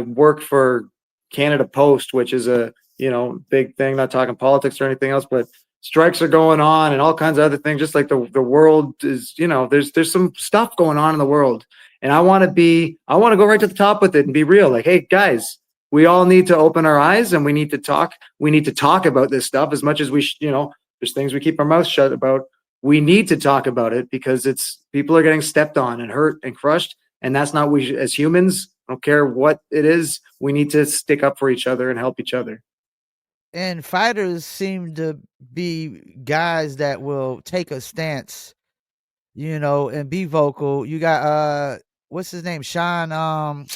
work for Canada Post, which is a big thing. Not talking politics or anything else, but strikes are going on and all kinds of other things. Just like the world is, there's some stuff going on in the world, and I want to go right to the top with it and be real. Like, hey guys, we all need to open our eyes and we need to talk. We need to talk about this stuff as much as there's things we keep our mouths shut about. We need to talk about it because people are getting stepped on and hurt and crushed. And that's not we as humans, I don't care what it is. We need to stick up for each other and help each other. and fighters seem to be guys that will take a stance, and be vocal. You got what's his name, Sean?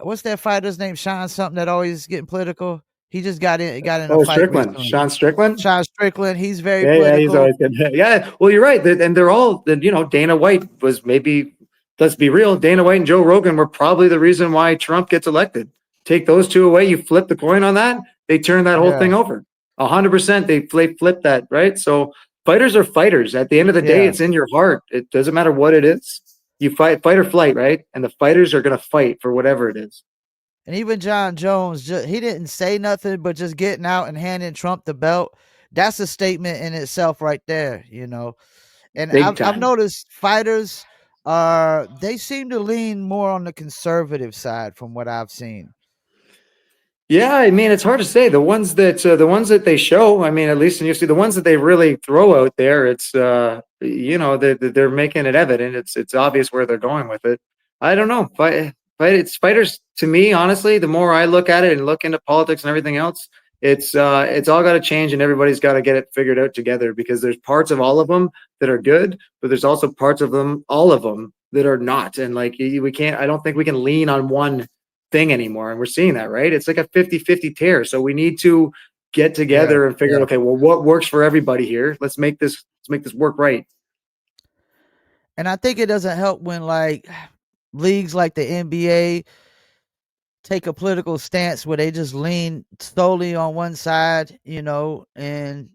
What's that fighter's name? Sean something that always getting political. He just got in a Oh, fight Strickland, recently. Sean Strickland. Sean Strickland. He's very Yeah, he's political. always good. Yeah, well, you're right. And they're all, Dana White was maybe, let's be real, Dana White and Joe Rogan were probably the reason why Trump gets elected. Take those two away, you flip the coin on that, they turn that whole Yeah, thing over. 100%, they flip that, right? So fighters are fighters. At the end of the day, yeah. it's in your heart. It doesn't matter what it is. You fight or flight, right? And the fighters are going to fight for whatever it is. And even John Jones, he didn't say nothing, but just getting out and handing Trump the belt. That's a statement in itself, right there. And Big I've time. noticed fighters they seem to lean more on the conservative side from what I've seen. Yeah, I mean, it's hard to say. The ones that they show, I mean, at least in UFC, the ones that they really throw out there, it's they're making it evident. It's obvious where they're going with it. I don't know, but it's fighters to me. Honestly, the more I look at it and look into politics and everything else, it's all got to change, and everybody's got to get it figured out together because there's parts of all of them that are good, but there's also parts of them, all of them, that are not. And like we can't. I don't think we can lean on one thing anymore. And we're seeing that, right? It's like a 50-50 tear. So we need to get Yeah, together and figure out, yeah. okay, well, what works for everybody here? Let's make this work right. And I think it doesn't help when like leagues like the NBA take a political stance where they just lean solely on one side, and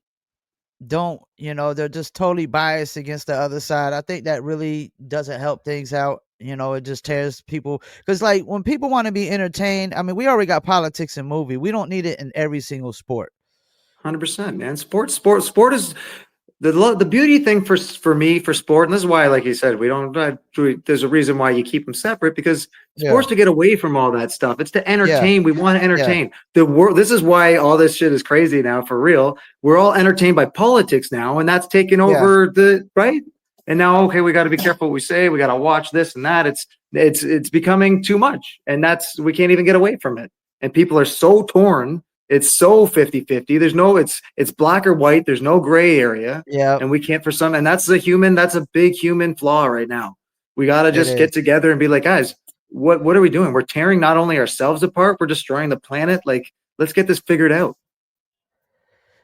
they're just totally biased against the other side. I think that really doesn't help things out. It just tears people because like when people want to be entertained, I mean, we already got politics in movie. We don't need it in every single sport. 100%, man. Sport is the beauty thing for me for sport, and this is why, like you said, we don't. There's a reason why you keep them separate because Yeah, sports to get away from all that stuff. It's to yeah, entertain. We want to yeah, entertain the world. This is why all this shit is crazy now. For real, we're all entertained by politics now, and that's taken yeah. over the right. And now, okay, we got to be careful what we say. We got to watch this and that. It's becoming too much, and we can't even get away from it. And people are so torn. It's so 50-50. There's no, it's black or white. There's no gray area. Yeah, And we can't and that's that's a big human flaw right now. We got to it just is. get together and be like, guys, what are we doing? We're tearing not only ourselves apart, we're destroying the planet. Like, let's get this figured out.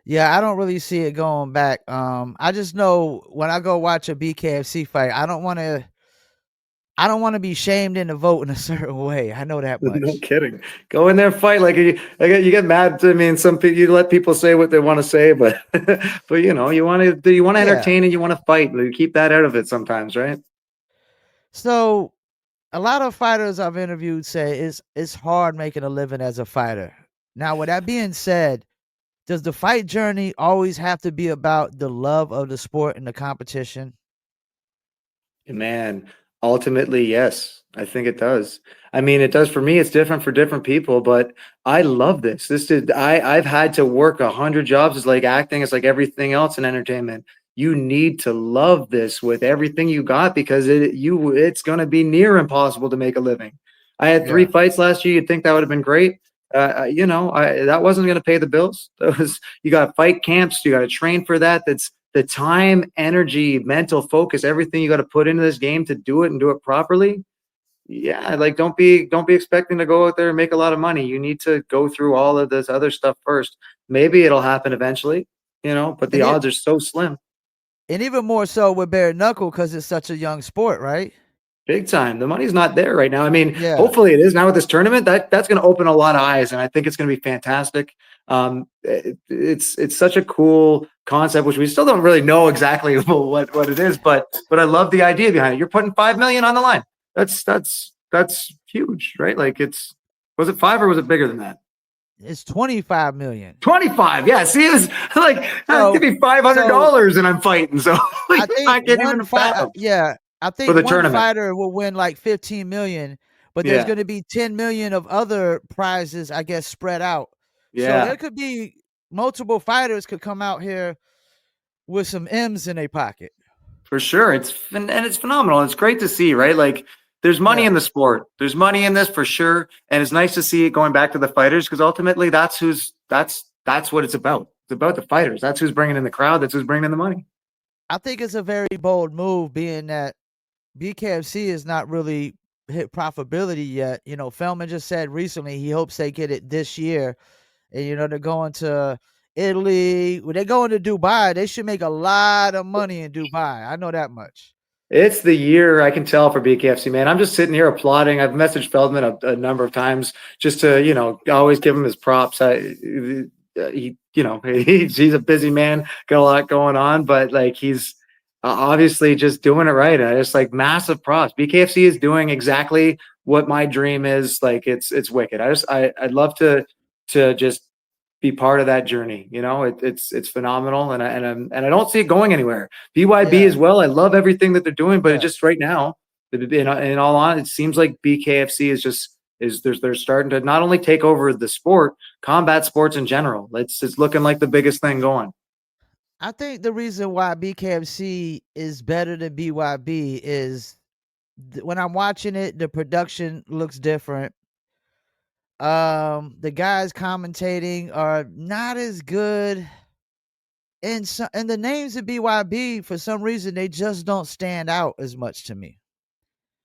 Yeah, I don't really see it going back. I just know when I go watch a BKFC fight, I don't want to be shamed into voting a certain way. I know that No much. kidding. Go in there, fight. Like you get mad. I mean, some people, you let people say what they want to say, but but you want to Yeah. entertain and you want to fight. You keep that out of it sometimes, right? So a lot of fighters I've interviewed say it's hard making a living as a fighter. Now, with that being said, does the fight journey always have to be about the love of the sport and the competition? Man, ultimately, yes, I think it does. I mean, it does for me. It's different for different people, but I love this. I've had to work 100 jobs. It's like acting. It's like everything else in entertainment. You need to love this with everything you got because it's going to be near impossible to make a living. I had three Yeah. fights last year. You'd think that would have been great. That wasn't going to pay the bills. That was you got fight camps. You got to train for that. That's the time, energy, mental focus, everything you got to put into this game to do it and do it properly. Yeah, like don't be expecting to go out there and make a lot of money. You need to go through all of this other stuff first. Maybe it'll happen eventually, but the And it odds are so slim. and even more so with bare knuckle because it's such a young sport, right? Big time. The money's not there right now. I mean, Yeah. hopefully it is now with this tournament. That's going to open a lot of eyes, and I think it's going to be fantastic. It's such a cool concept, which we still don't really know exactly what it is, but I love the idea behind it. You're putting 5 million on the line. That's huge, right? Like was it 5 or was it bigger than that? It's 25 million. 25. Yeah. See, it was like So give me five hundred so dollars and I'm fighting. So I like, think I can't even fathom I for think the one tournament. fighter will win like 15 million, but there's Yeah. going to be 10 million of other prizes, I guess, spread out. So there Yeah. could be multiple fighters could come out here with some M's in their pocket. For sure. And it's phenomenal. It's great to see, right? Like there's money Yeah. in the sport. There's money in this for sure. And it's nice to see it going back to the fighters because ultimately that's what it's about. It's about the fighters. That's who's bringing in the crowd. That's who's bringing in the money. I think it's a very bold move being that BKFC is not really hit profitability yet. Feldman just said recently he hopes they get it this year. And they're going to Italy. When they go into Dubai, they should make a lot of money in Dubai. I know that much. It's the year I can tell for BKFC, man. I'm just sitting here applauding. I've messaged Feldman a number of times just to, always give him his props. He's a busy man, got a lot going on, but like he's obviously just doing it right. And I just like massive props. BKFC is doing exactly what my dream is. Like it's wicked. I'd love to just be part of that journey. It's phenomenal, and I don't see it going anywhere. BYB Yeah, as well. I love everything that they're doing, but it yeah. just right now, in all honesty, it seems like BKFC is they're starting to not only take over the sport, combat sports in general. It's looking like the biggest thing going. I think the reason why BKFC is better than BYB is when I'm watching it, the production looks different. The guys commentating are not as good. And the names of BYB, for some reason, they just don't stand out as much to me.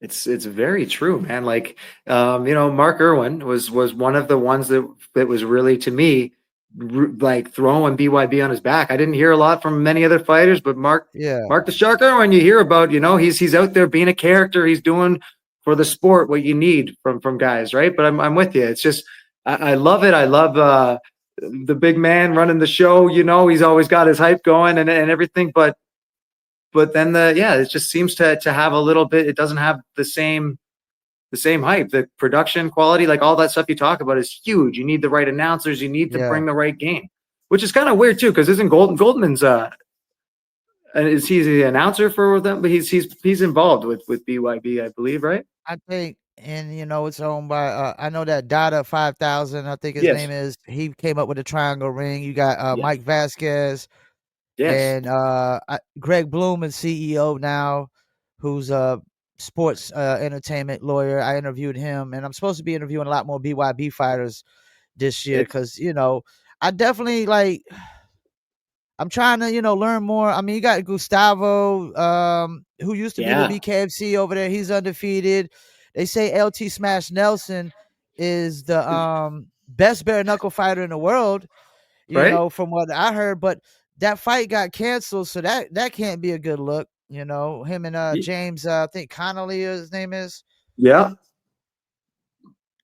It's very true, man. Like, Mark Irwin was one of the ones that was really to me like throwing BYB on his back. I didn't hear a lot from many other fighters, but Yeah, Mark the Shark Irwin, you hear about, he's out there being a character. He's doing for the sport what you need from guys, right? But I'm with you. It's just I love it. I love the big man running the show. He's always got his hype going and everything, but then it just seems to have a little bit. It doesn't have the same hype. The production quality, like all that stuff you talk about, is huge. You need the right announcers. You need to yeah. bring the right game, which is kind of weird too. Because isn't Goldman's is he the announcer for them? But he's involved with BYB, I believe, right? I think, and it's owned by. I know that Dada 5000. I think his Yes. name is. He came up with the triangle ring. You got Yeah. Mike Vasquez Yes. and Greg Bloom is CEO now, who's a sports entertainment lawyer. I interviewed him, and I'm supposed to be interviewing a lot more BYB fighters this year It. because I definitely like. I'm trying to, learn more. I mean, you got Gustavo, who used to be with Yeah. BKFC over there. He's undefeated. They say LT Smash Nelson is the best bare knuckle fighter in the world, Right. from what I heard. But that fight got canceled, so that can't be a good look. You know, him and Y- James, I think Connolly, his name is. Yeah.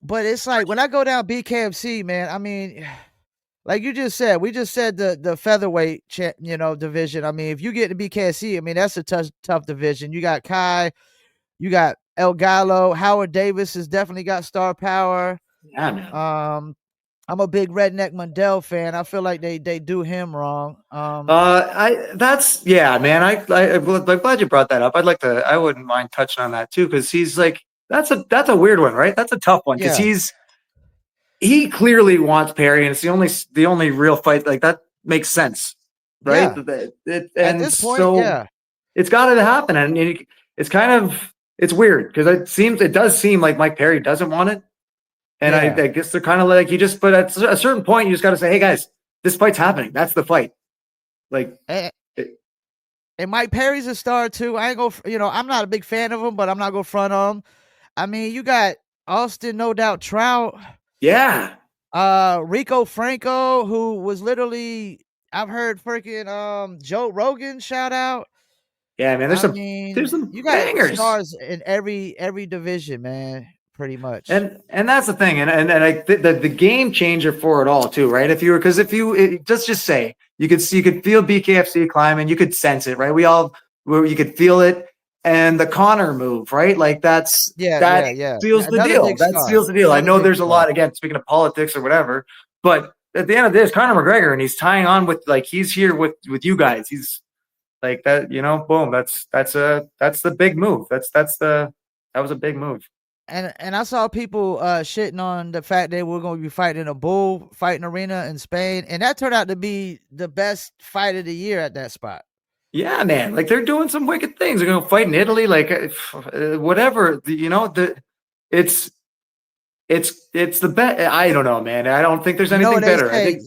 But it's like when I go down BKFC, man. I mean, like you just said, we just said the featherweight, division. I mean, if you get to BKFC, I mean that's a tough division. You got Kai, you got El Gallo, Howard Davis has definitely got star power. Yeah, man. I'm a big Redneck Mundell fan. I feel like they do him wrong. Yeah, man. I'm glad you brought that up. I wouldn't mind touching on that too, because he's like, that's a weird one, right? That's a tough one because Yeah, he clearly wants Perry, and it's the only real fight like that makes sense, right? yeah. At And this point, so yeah, it's got to happen, and it's kind of it's weird because it does seem like Mike Perry doesn't want it, and I yeah. guess they're kind of like but at a certain point you just got to say, hey guys, this fight's happening. That's the fight. Like, And, it, and Mike Perry's a star too. I ain't go, I'm not a big fan of him, but I'm not gonna front on him. I mean, you got Austin, no doubt, Trout, yeah, Rico Franco, who was literally, I've heard freaking Joe Rogan shout out. yeah, man. I There's mean, some you got bangers. stars in every division, man, pretty much. And that's the thing, and the game changer for it all too, right? Let's just say you could feel BKFC climbing, you could sense it, right? Where you could feel it, and the Connor move, right? Like Yeah, that yeah, yeah. seals the Another deal. big That star. seals the deal. I Another know big there's a star. lot again, speaking of politics or whatever, but at the end of this, Conor McGregor, and he's tying on with like he's here with you guys. He's like that, boom. That's the big move. That was a big move. And I saw people shitting on the fact that we're going to be fighting in a bull fighting arena in Spain, and that turned out to be the best fight of the year at that spot. Yeah, man. Like they're doing some wicked things. They're going to fight in Italy, like whatever. It's it's the best. I don't know, man. I don't think there's You know what anything they better. I say? think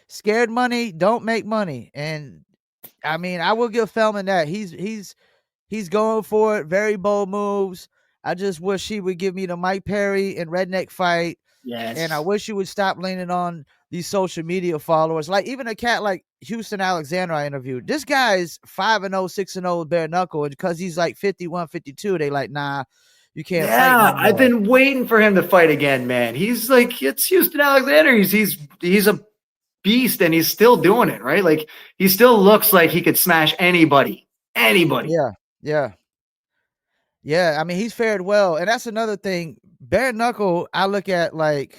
Scared money don't make money, and I mean I will give Feldman that he's going for it. Very bold moves. I just wish he would give me the Mike Perry and Redneck fight. And I yes, wish you would stop leaning on these social media followers. Like even a cat like Houston Alexander I interviewed. This guy's 5-0, 6-0 with bare knuckle. And because he's like 51, 52, they like, nah, you can't fight yeah. no I've more. been waiting for him to fight again, man. He's like it's Houston Alexander. He's a beast, and he's still doing it, right? Like he still looks like he could smash anybody, anybody. Yeah, yeah. Yeah. I mean, he's fared well. And that's another thing. Bare knuckle, I look at like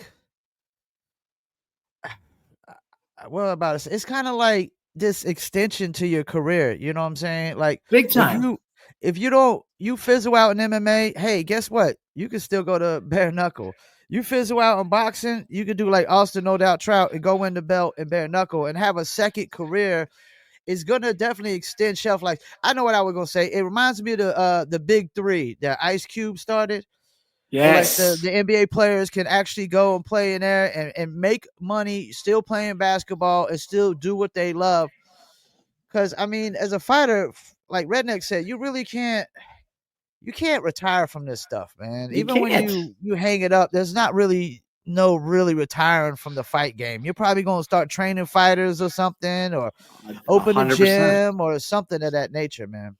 what about it? It's kind of like this extension to your career. You know what I'm saying? Like Big if time. you don't you fizzle out in MMA, hey, guess what? You can still go to bare knuckle. You fizzle out in boxing, you could do like Austin No Doubt Trout and go win the belt in bare knuckle and have a second career. Is gonna definitely extend shelf life. I know what I was gonna say. It reminds me of the big three that Ice Cube started, where like Yes. the NBA players can actually go and play in there and make money, still playing basketball and still do what they love. Because I mean, as a fighter, like Redneck said, you can't retire from this stuff, man. You Even when can't. you hang it up, there's not really no really retiring from the fight game. You're probably gonna start training fighters or something, or A open a 100%. gym or something of that nature, man.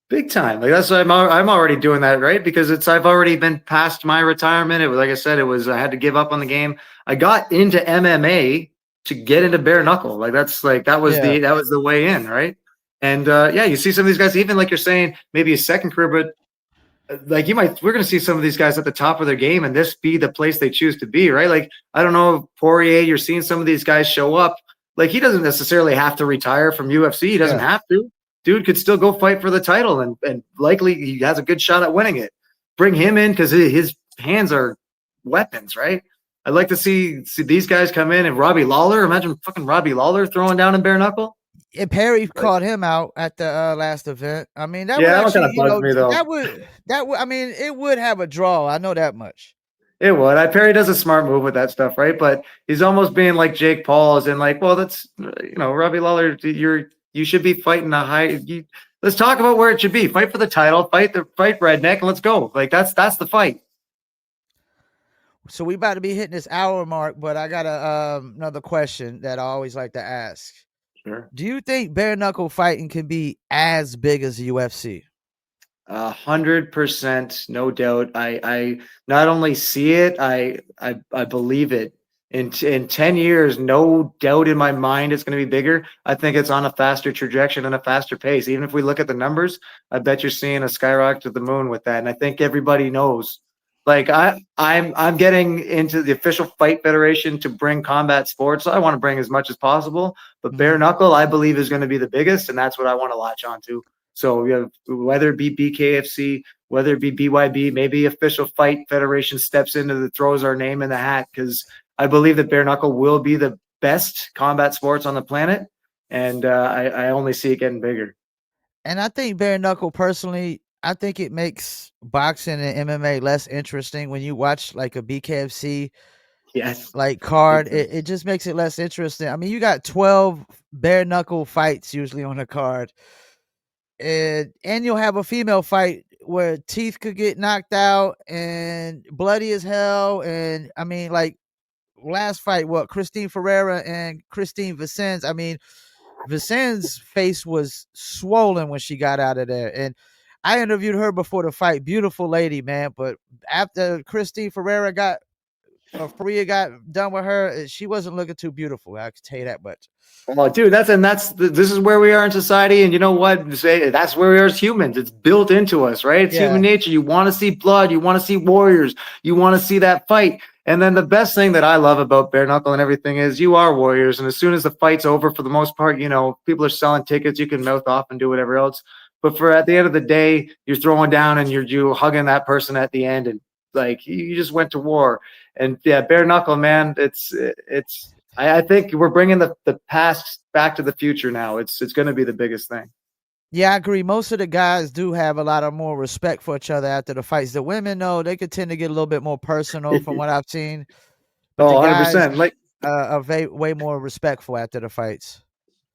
Big time. Like that's I'm already doing that, right? Because I've already been past my retirement. It was like I said, I had to give up on the game. I got into MMA to get into bare knuckle. Like Yeah, that was the way in, right? And yeah, you see some of these guys, even like you're saying, maybe a second career, but like we're going to see some of these guys at the top of their game, and this be the place they choose to be, right? Like I don't know, Poirier. You're seeing some of these guys show up. Like he doesn't necessarily have to retire from UFC. He doesn't yeah. have to. Dude could still go fight for the title, and likely he has a good shot at winning it. Bring him in because his hands are weapons, right? I'd like to see these guys come in, and Robbie Lawler. Imagine fucking Robbie Lawler throwing down in bare knuckle. And Perry Like, called him out at the last event. I mean, that yeah, would that one kind actually, of bugs me though. that would. I mean, it would have a draw. I know that much. It would. Perry does a smart move with that stuff, right? But he's almost being like Jake Paul, as in like, well, that's Robbie Lawler. You should be fighting a high. Let's talk about where it should be. Fight for the title. Fight Redneck, and let's go. Like that's the fight. So we about to be hitting this hour mark, but I got another question that I always like to ask. Sure. Do you think bare knuckle fighting can be as big as the UFC? 100%, no doubt. I not only see it, I believe it. In 10 years, no doubt in my mind it's going to be bigger. I think it's on a faster trajectory and a faster pace. Even if we look at the numbers, I bet you're seeing a skyrocket to the moon with that. And I think everybody knows. Like I'm getting into the official fight federation to bring combat sports. So I want to bring as much as possible, but bare knuckle, I believe, is going to be the biggest, and that's what I want to latch on to. So you have, whether it be BKFC, whether it be BYB, maybe official fight federation steps into the throws our name in the hat, because I believe that bare knuckle will be the best combat sports on the planet, and I only see it getting bigger. And I think bare knuckle personally, I think it makes boxing and MMA less interesting when you watch like a BKFC Yes. like card. It just makes it less interesting. I mean, you got 12 bare knuckle fights usually on a card. And you'll have a female fight where teeth could get knocked out and bloody as hell. And I mean, like last fight, what Christine Ferreira and Christine Vicens. I mean, Vicens' face was swollen when she got out of there. And I interviewed her before the fight. Beautiful lady, man. But after Christine Ferreira got or Faria got done with her, she wasn't looking too beautiful. I can tell you that much. Oh, dude, this is where we are in society, and you know what? That's where we are as humans. It's built into us, right? It's Yeah. human nature. You want to see blood, you want to see warriors, you want to see that fight. And then the best thing that I love about bare knuckle and everything is you are warriors. And as soon as the fight's over, for the most part, people are selling tickets. You can mouth off and do whatever else. But for at the end of the day, you're throwing down and you're hugging that person at the end, and like you just went to war. And yeah, bare knuckle, man. I think we're bringing the past back to the future now. It's going to be the biggest thing. Yeah, I agree. Most of the guys do have a lot of more respect for each other after the fights. The women, though, they could tend to get a little bit more personal from what I've seen. But Oh, the guys 100%. Like, are way more respectful after the fights.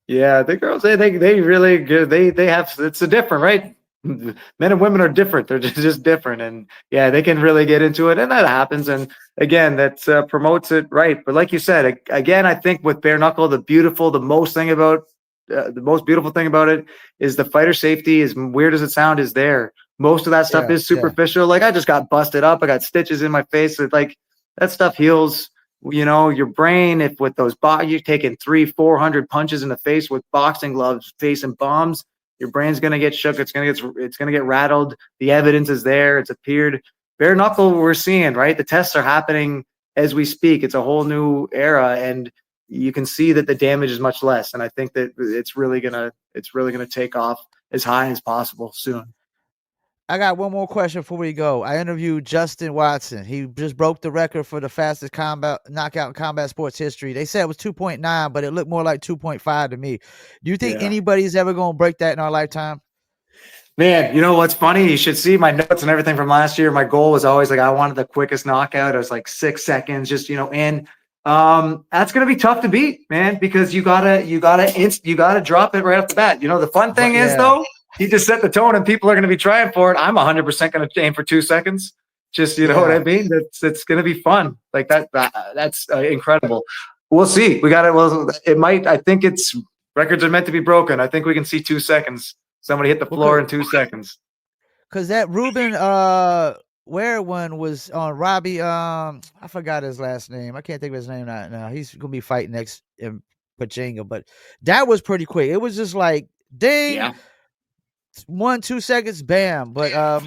yeah, the girls, they really good. They have, it's a different, right? Men and women are different. They're just different. And yeah, they can really get into it. And that happens. And again, that promotes it, right? But like you said, again, I think with bare knuckle, the most beautiful thing about it is the fighter safety, as weird as it sounds, is there. Most of that stuff Yeah, is yeah. superficial. Like, I just got busted up. I got stitches in my face. It's like that stuff heals. Your brain, if with those you're taking 300-400 punches in the face with boxing gloves, facing bombs, your brain's gonna get shook. It's gonna get rattled. The evidence is there. It's appeared. Bare knuckle, we're seeing, right? The tests are happening as we speak. It's a whole new era, and you can see that the damage is much less. And I think that it's really gonna take off as high as possible soon. I got one more question before we go. I interviewed Justin Watson. He just broke the record for the fastest combat knockout in combat sports history. They said it was 2.9, but it looked more like 2.5 to me. Do you think Yeah. anybody's ever going to break that in our lifetime? Man, you know what's funny? You should see my notes and everything from last year. My goal was always like I wanted the quickest knockout. It was like 6 seconds, just in. That's gonna be tough to beat, man, because you gotta drop it right off the bat. The fun thing is Yeah. though, you just set the tone and people are gonna be trying for it. I'm 100% gonna aim for 2 seconds. Just you know what Yeah. I mean? It's gonna be fun. Like that's incredible. We'll see. We got it. Well, it might. I think it's records are meant to be broken. I think we can see 2 seconds. Somebody hit the floor in 2 seconds. Because that Ruben Ware one was on Robbie. I forgot his last name. I can't think of his name right now. He's gonna be fighting next in Pachinga, but that was pretty quick. It was just like ding, Yeah. 1-2 seconds, bam. But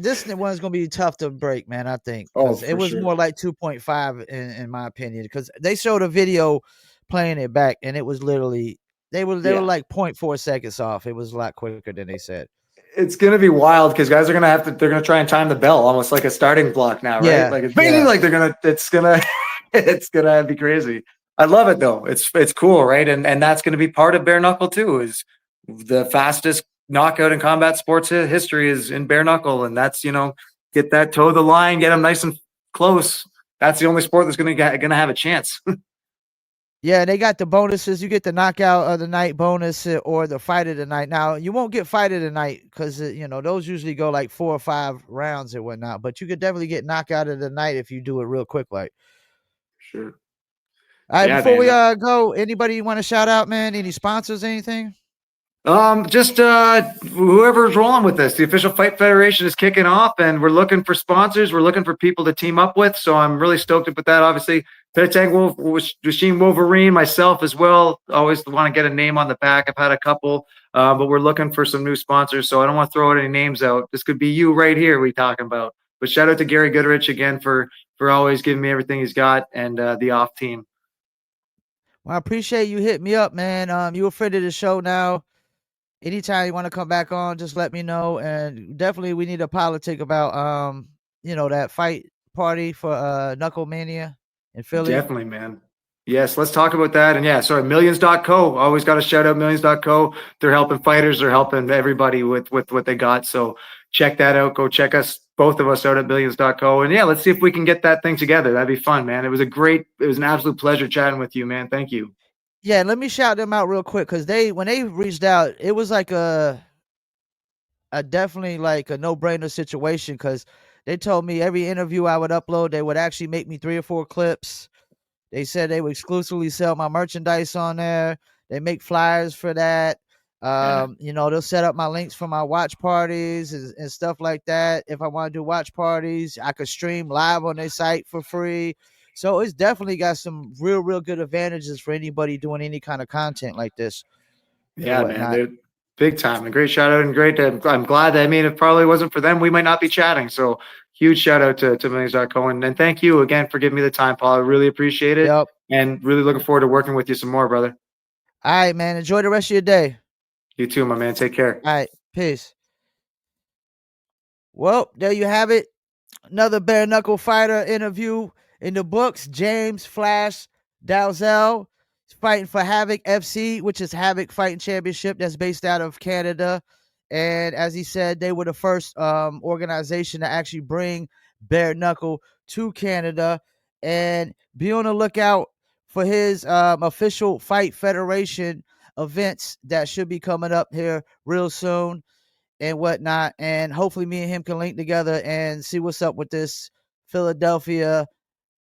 this one's gonna be tough to break, man. I think Oh, because it for was sure. more like 2.5 in my opinion. Because they showed a video playing it back, and it was literally they were Yeah. like 0.4 seconds off. It was a lot quicker than they said. It's gonna be wild because guys are gonna they're gonna try and time the bell almost like a starting block now, right? Yeah, Like it's bing, yeah. like it's gonna it's gonna be crazy. I love it though. It's cool, right? And that's gonna be part of bare knuckle too, is the fastest knockout in combat sports history is in bare knuckle. And that's, get that toe the line, get them nice and close. That's the only sport that's gonna have a chance. Yeah, they got the bonuses. You get the knockout of the night bonus or the fight of the night. Now, you won't get fight of the night because, those usually go like 4 or 5 rounds and whatnot. But you could definitely get knockout of the night if you do it real quick. Like, Sure. All right, Yeah, before we man. go, anybody you want to shout out, man? Any sponsors, anything? Just whoever's rolling with this. The official Fight Federation is kicking off, and we're looking for sponsors. We're looking for people to team up with. So I'm really stoked to put that. Obviously, Petang Wolf, Machine Wolverine, myself as well. Always want to get a name on the back. I've had a couple, but we're looking for some new sponsors. So I don't want to throw any names out. This could be you right here. We talking about. But shout out to Gary Goodrich again for always giving me everything he's got, and the off team. Well, I appreciate you hitting me up, man. You a friend of the show now. Anytime you want to come back on, just let me know. And definitely we need a politic about that fight party for Knuckle Mania in Philly. Definitely, man. Yes, let's talk about that. And yeah, sorry, millions.co. Always got to shout out millions.co. They're helping fighters, they're helping everybody with what they got. So check that out. Go check us, both of us, out at millions.co. And yeah, let's see if we can get that thing together. That'd be fun, man. It was an absolute pleasure chatting with you, man. Thank you. Yeah, let me shout them out real quick because when they reached out, it was like a definitely like a no-brainer situation because they told me every interview I would upload, they would actually make me 3 or 4 clips. They said they would exclusively sell my merchandise on there. They make flyers for that. They'll set up my links for my watch parties and stuff like that. If I want to do watch parties, I could stream live on their site for free. So it's definitely got some real good advantages for anybody doing any kind of content like this and Yeah, man. whatnot. They're big time. A great shout out and great. I'm glad that, if it probably wasn't for them, we might not be chatting. So huge shout out to millions.co. And thank you again for giving me the time, Paul. I really appreciate it. Yep. And really looking forward to working with you some more, brother. All right, man. Enjoy the rest of your day. You too, my man. Take care. All right. Peace. Well, there you have it. Another bare knuckle fighter interview in the books. James Flash Dalzell fighting for Havoc FC, which is Havoc Fighting Championship that's based out of Canada. And as he said, they were the first organization to actually bring bare knuckle to Canada. And be on the lookout for his official Fight Federation events that should be coming up here real soon and whatnot. And hopefully me and him can link together and see what's up with this Philadelphia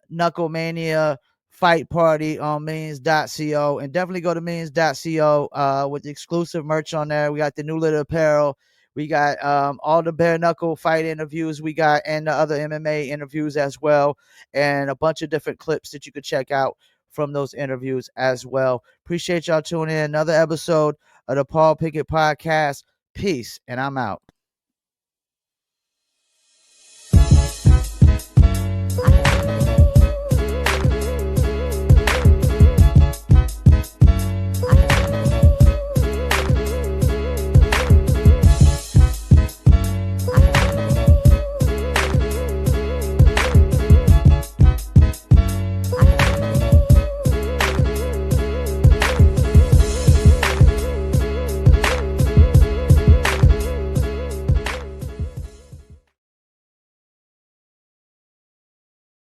Knuckle Mania fight party on millions.co. And definitely go to millions.co with the exclusive merch on there. We got the new little apparel. We got all the bare knuckle fight interviews we got and the other MMA interviews as well. And a bunch of different clips that you could check out from those interviews as well. Appreciate y'all tuning in. Another episode of the Paul Pickett Podcast. Peace, and I'm out.